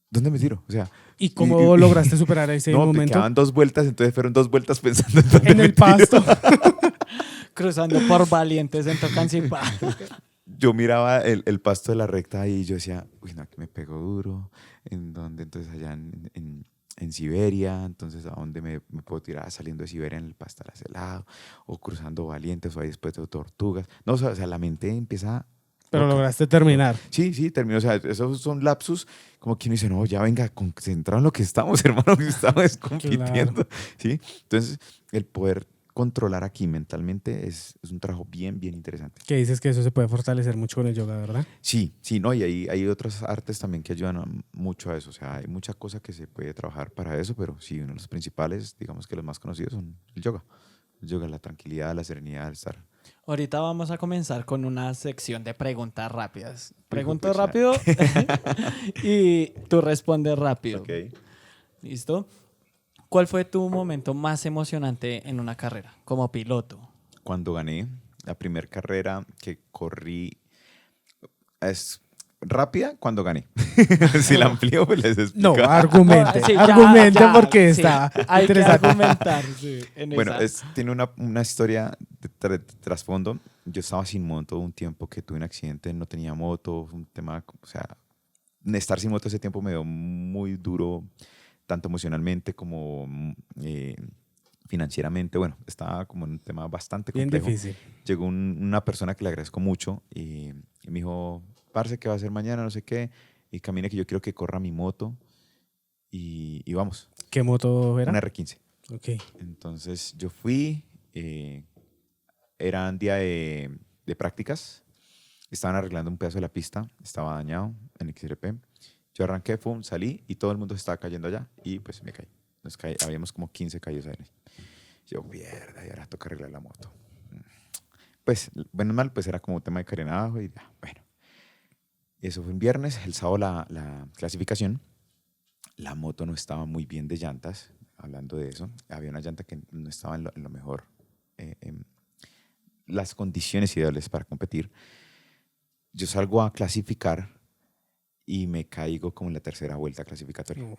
¿Dónde me tiro? O sea, ¿Y cómo y- lograste superar ese no, me momento? quedaban 2 vueltas, entonces fueron 2 vueltas pensando en dónde En me el tiro. pasto. Cruzando por Valientes en Tocancipá. Yo miraba el pasto de la recta y yo decía, uy, no, aquí me pegó duro. ¿En dónde? Entonces allá en Siberia, entonces a dónde me puedo tirar saliendo de Siberia en el Pastar hacia el lado, o cruzando Valientes, o ahí después de Tortugas. No, o sea, la mente empieza... Pero loca. lograste terminar. Sí, terminó. O sea, esos son lapsus como que uno dice, no, ya venga, concentrado en lo que estamos, hermano, que estamos compitiendo. ¿Sí? Entonces, el poder controlar aquí mentalmente es un trabajo bien, bien interesante. Que dices que eso se puede fortalecer mucho con el yoga, ¿verdad? Sí, no, y hay otras artes también que ayudan mucho a eso. O sea, hay mucha cosa que se puede trabajar para eso, pero sí, uno de los principales, digamos que los más conocidos son el yoga. El yoga, la tranquilidad, la serenidad, el estar. Ahorita vamos a comenzar con una sección de preguntas rápidas. Pregunto pucha. rápido y tú respondes rápido. Ok. ¿Listo? ¿Cuál fue tu momento más emocionante en una carrera como piloto? Cuando gané la primera carrera que corrí, es rápida cuando gané. Si la amplío, pues les explico. No, argumente. Sí, ya, argumente ya, porque sí. está Hay que interesante. argumentar. Sí, en Bueno, esa. tiene una historia de trasfondo. Yo estaba sin moto un tiempo que tuve un accidente, no tenía moto, fue un tema, o sea, estar sin moto ese tiempo me dio muy duro, tanto emocionalmente como financieramente. Bueno, estaba como en un tema bastante Bien complejo. difícil. Llegó una persona que le agradezco mucho y me dijo, parce, ¿qué va a hacer mañana? No sé qué. Y camine que yo quiero que corra mi moto y vamos. ¿Qué moto era? Una R15. Ok. Entonces yo fui, era un día de prácticas, estaban arreglando un pedazo de la pista, estaba dañado en XRP. Yo arranqué, salí y todo el mundo se estaba cayendo allá y pues me caí. Habíamos como 15 caídos ahí. Yo, mierda, y ahora toca arreglar la moto. Pues, bueno, mal, pues era como un tema de carenado y ya, bueno. Eso fue un viernes, el sábado la clasificación. La moto no estaba muy bien de llantas, hablando de eso. Había una llanta que no estaba en lo mejor, en las condiciones ideales para competir. Yo salgo a clasificar y me caigo como en la tercera vuelta clasificatoria. No.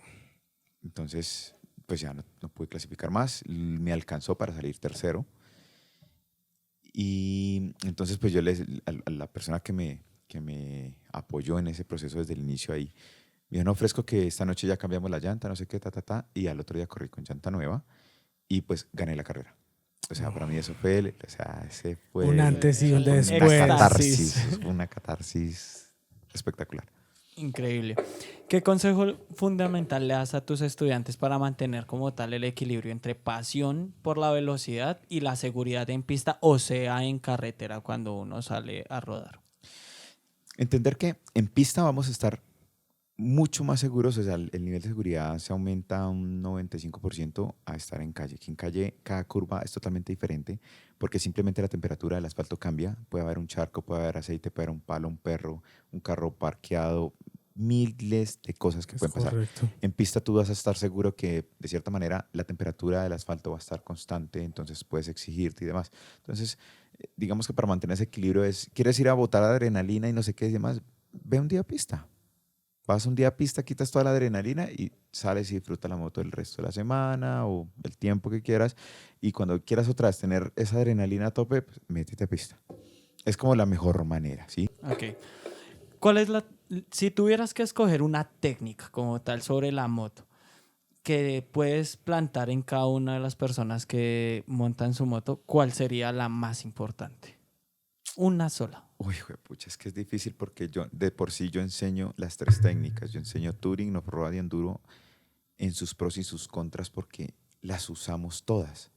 Entonces, pues ya no pude clasificar más. Me alcanzó para salir tercero. Y entonces, pues yo a la persona que me apoyó en ese proceso desde el inicio ahí, me dijo, no, ofrezco que esta noche ya cambiamos la llanta, no sé qué, y al otro día corrí con llanta nueva y pues gané la carrera. O sea, para mí eso fue, ese fue Un antes y un Una después. una catarsis, una catarsis espectacular. Increíble. ¿Qué consejo fundamental le das a tus estudiantes para mantener como tal el equilibrio entre pasión por la velocidad y la seguridad en pista, o sea, en carretera cuando uno sale a rodar? Entender que en pista vamos a estar mucho más seguros, o sea, el nivel de seguridad se aumenta un 95% a estar en calle. Que en calle cada curva es totalmente diferente porque simplemente la temperatura del asfalto cambia. Puede haber un charco, puede haber aceite, puede haber un palo, un perro, un carro parqueado, miles de cosas que Es pueden pasar. correcto. En pista tú vas a estar seguro que de cierta manera la temperatura del asfalto va a estar constante, entonces puedes exigirte y demás. Entonces, digamos que para mantener ese equilibrio ¿quieres ir a botar adrenalina y no sé qué y demás? Ve un día a pista. Vas un día a pista, quitas toda la adrenalina y sales y disfrutas la moto el resto de la semana o el tiempo que quieras. Y cuando quieras otra vez tener esa adrenalina a tope, pues, métete a pista. Es como la mejor manera, ¿sí? Ok. ¿Cuál es si tuvieras que escoger una técnica como tal sobre la moto que puedes plantar en cada una de las personas que montan su moto, ¿cuál sería la más importante? Una sola. Uy, pucha, es que es difícil porque de por sí yo enseño las 3 técnicas. Yo enseño Touring, Off-Road y Enduro en sus pros y sus contras porque las usamos todas.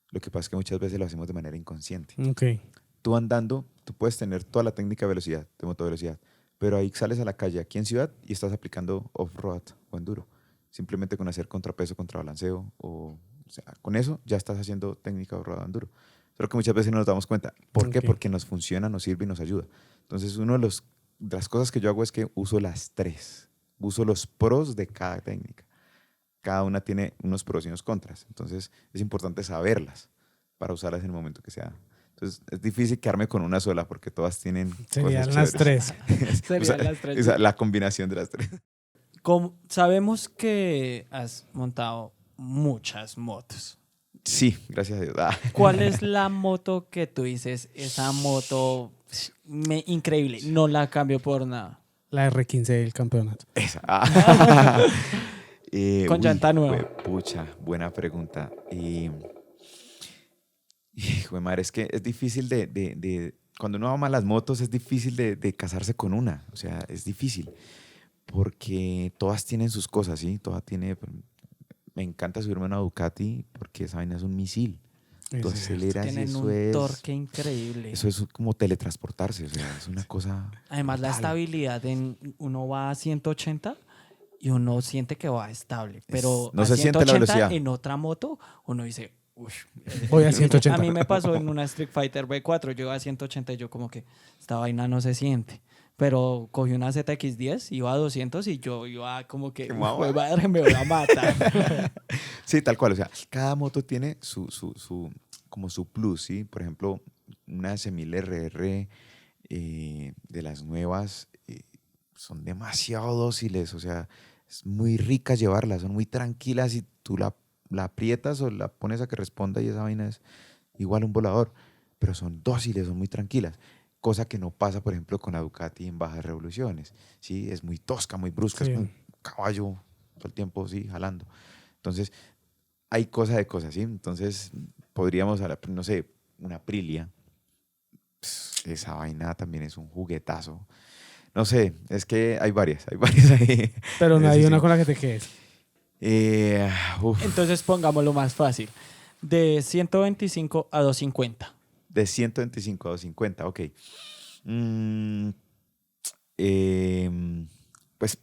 Lo que pasa es que muchas veces lo hacemos de manera inconsciente. Ok. Tú andando, tú puedes tener toda la técnica de velocidad, de motovelocidad, pero ahí sales a la calle aquí en ciudad y estás aplicando off-road o enduro. Simplemente con hacer contrapeso, contrabalanceo, o sea, con eso ya estás haciendo técnica off-road o enduro. Solo que muchas veces no nos damos cuenta. ¿Por qué? Ok. Porque nos funciona, nos sirve y nos ayuda. Entonces, una de las cosas que yo hago es que uso las 3. Uso los pros de cada técnica. Cada una tiene unos pros y unos contras. Entonces, es importante saberlas para usarlas en el momento que sea. Entonces, es difícil quedarme con una sola porque todas tienen Serían cosas las chéveres. 3. Serían las 3. O sea, la combinación de las 3. Sabemos que has montado muchas motos. Sí, gracias a Dios. ¿Cuál es la moto que tú dices, esa moto increíble, no la cambio por nada? La R15 del campeonato. Esa. Con llanta nueva. Pucha, buena pregunta. Hijo de madre, es que es difícil cuando uno ama las motos, es difícil de casarse con una. O sea, es difícil. Porque todas tienen sus cosas, ¿sí? Me encanta subirme a una Ducati porque esa vaina es un misil. Tú aceleras y Tienen eso un torque increíble. Eso es como teletransportarse, o sea, es una cosa. Además, la brutal. estabilidad uno va a 180 y uno siente que va estable, pero no a se siente la 180 velocidad. en otra moto uno dice, uff. Voy a 180. A mí me pasó en una Street Fighter V4, yo iba a 180 y yo como que esta vaina no se siente. Pero cogí una ZX10, iba a 200 y yo iba como que, "Jue madre, me voy a matar". Sí, tal cual, o sea, cada moto tiene como su plus, ¿sí? Por ejemplo, una S1000 RR de las nuevas son demasiado dóciles, o sea, es muy rica llevarlas, son muy tranquilas y tú la aprietas o la pones a que responda y esa vaina es igual un volador, pero son dóciles, son muy tranquilas. Cosa que no pasa, por ejemplo, con la Ducati en bajas revoluciones, ¿sí? Es muy tosca, muy brusca, Sí. es como un caballo todo el tiempo, sí, jalando. Entonces, hay cosas de cosas, ¿sí? Entonces, podríamos hablar, no sé, una Aprilia. Esa vaina también es un juguetazo. No sé, es que hay varias ahí. Pero no hay Sí, una sí. con la que te quedes. Entonces pongámoslo más fácil, de 125 a 250. De 125 a 250, ok. Mm, eh, pues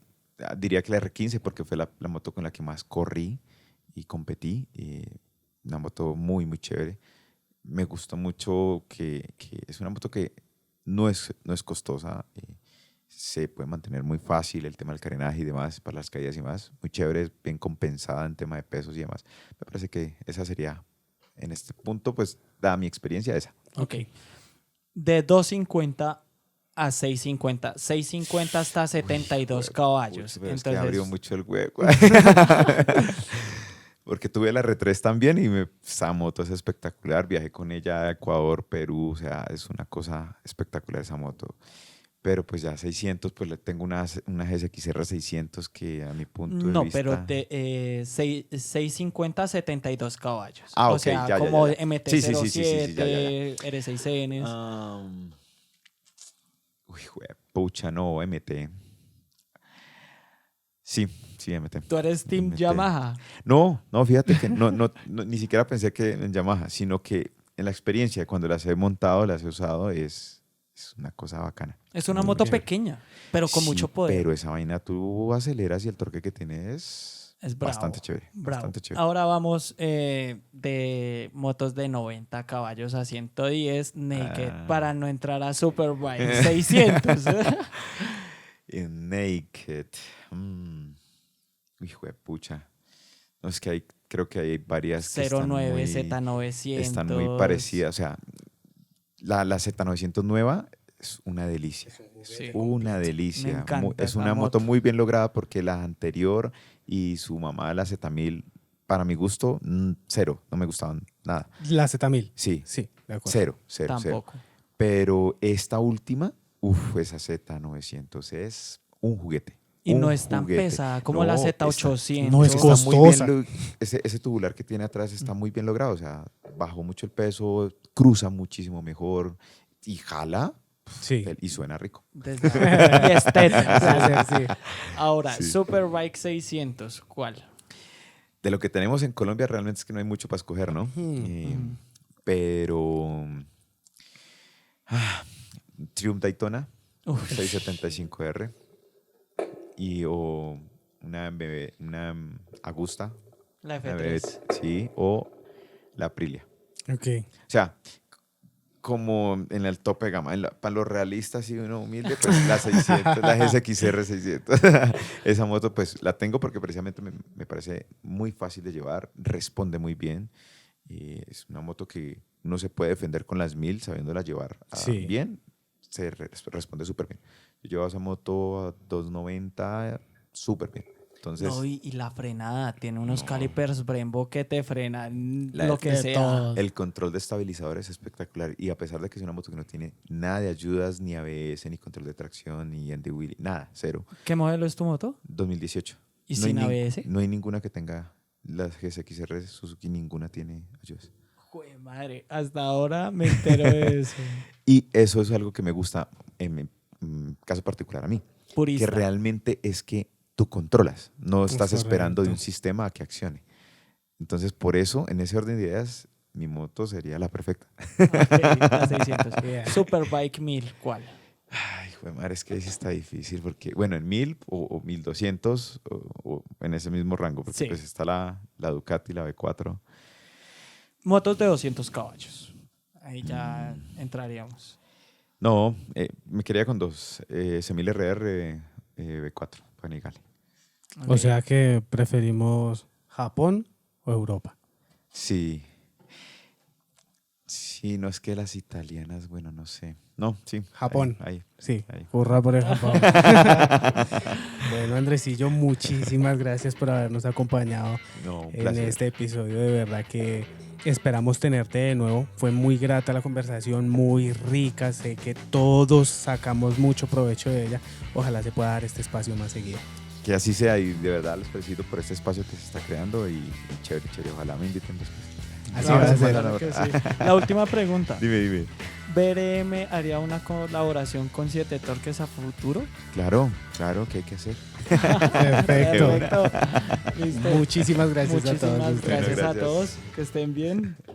diría que la R15 porque fue la moto con la que más corrí y competí. Una moto muy, muy chévere. Me gustó mucho que es una moto que no es costosa. Se puede mantener muy fácil el tema del carenaje y demás para las caídas y más. Muy chévere, bien compensada en tema de pesos y demás. Me parece que esa sería, en este punto, pues, dada mi experiencia, esa. Ok. De 250 a 650. 650 hasta 72 caballos. Pero es que Entonces, abrió mucho el hueco. Porque tuve la R3 también y esa moto es espectacular. Viajé con ella a Ecuador, Perú, o sea, es una cosa espectacular esa moto. Pero pues ya 600, pues le tengo una GSX-R 600 que a mi punto de no, vista... pero de 650 a 72 caballos. Ah, o ok, sea, ya, como ya. MT-07, Sí, ya. R6Ns. Pucha, no, MT. Sí, MT. ¿Tú eres Team MT. Yamaha? No, fíjate que no, ni siquiera pensé que en Yamaha, sino que en la experiencia, cuando las he montado, las he usado, es una cosa bacana. Es una Muy moto chévere. pequeña, pero con Sí, mucho poder. Pero esa vaina tú aceleras y el torque que tiene es Es bravo, bastante chévere. bravo. Bastante chévere. Ahora vamos de motos de 90 caballos a 110 naked para no entrar a Superbike 600. En Naked. Hijo de pucha. No, es que creo que hay varias que 09 están Z900. están muy parecidas. O sea, la Z900 nueva es una delicia. Sí. Una delicia. Me encanta Es esa una moto moto. muy bien lograda porque la anterior y su mamá, la Z1000, para mi gusto, cero. No me gustaban nada. La Z1000. Sí, Sí, de acuerdo. cero. Tampoco. Pero esta última, esa Z900 es un juguete. Y no un es tan juguete. pesada como la No, Z800. no es está muy costosa. bien ese tubular que tiene atrás está muy bien logrado. O sea, bajó mucho el peso, cruza muchísimo mejor y jala Sí. y suena rico. Y estética. Placer, sí. Ahora, Sí. Superbike 600, ¿cuál? De lo que tenemos en Colombia realmente es que no hay mucho para escoger, ¿no? Pero Triumph Daytona Uf. 675R o una Agusta, La una F3. sí, o la Aprilia. Ok. O sea, como en el tope de gama, para los realistas y uno humilde, pues la 600, la GSX-R 600. Esa moto pues la tengo porque precisamente me parece muy fácil de llevar, responde muy bien. Y es una moto que uno se puede defender con las 1000 sabiéndola llevar Sí. bien, responde súper bien. Yo llevo esa moto a 290 súper bien. Entonces, No, y la frenada, tiene unos calipers Brembo que te frenan La- lo que de sea. todo. el control de estabilizador es espectacular y a pesar de que es una moto que no tiene nada de ayudas, ni ABS, ni control de tracción, ni anti-wheelie, nada, cero. ¿Qué modelo es tu moto? 2018. ¿Y No hay sin ni- ABS? No hay ninguna que tenga las GSX-R Suzuki, ninguna tiene ayudas. Jue madre, hasta ahora me entero de eso. Y eso es algo que me gusta en mi caso particular a mí, que Purista. realmente es que tú controlas, no estás esperando de un correcto. sistema a que accione. Entonces, por eso, en ese orden de ideas, mi moto sería la perfecta. Ok, la 600. Yeah. Superbike 1000, ¿cuál? Ay, jue madre, es que ahí sí está difícil, porque, bueno, en 1000 o 1200, o en ese mismo rango, porque Sí. pues está la Ducati, la V4. Motos de 200 caballos. Ahí ya entraríamos. No, me quedaría con dos, S1000 RR V4, Panigale. O Ok. sea que preferimos Japón o Europa. Sí. Sí, no es que las italianas, bueno, no sé. No, sí. Japón. Ahí. Sí, Ahí. hurra por el Japón. Bueno, Andresillo, muchísimas gracias por habernos acompañado No, un en placer. este episodio. De verdad que esperamos tenerte de nuevo. Fue muy grata la conversación, muy rica. Sé que todos sacamos mucho provecho de ella. Ojalá se pueda dar este espacio más seguido. Que así sea y de verdad les felicito por este espacio que se está creando y chévere, chévere. Ojalá me inviten después. Así Claro, va a ser. claro que sí. La última pregunta. Dime. ¿BRM haría una colaboración con 7 Torques a futuro? Claro, ¿qué hay que hacer? Perfecto. Perfecto. Listo. Muchísimas gracias a todos Muchísimas ustedes. gracias a Bueno, gracias. todos. Que estén bien.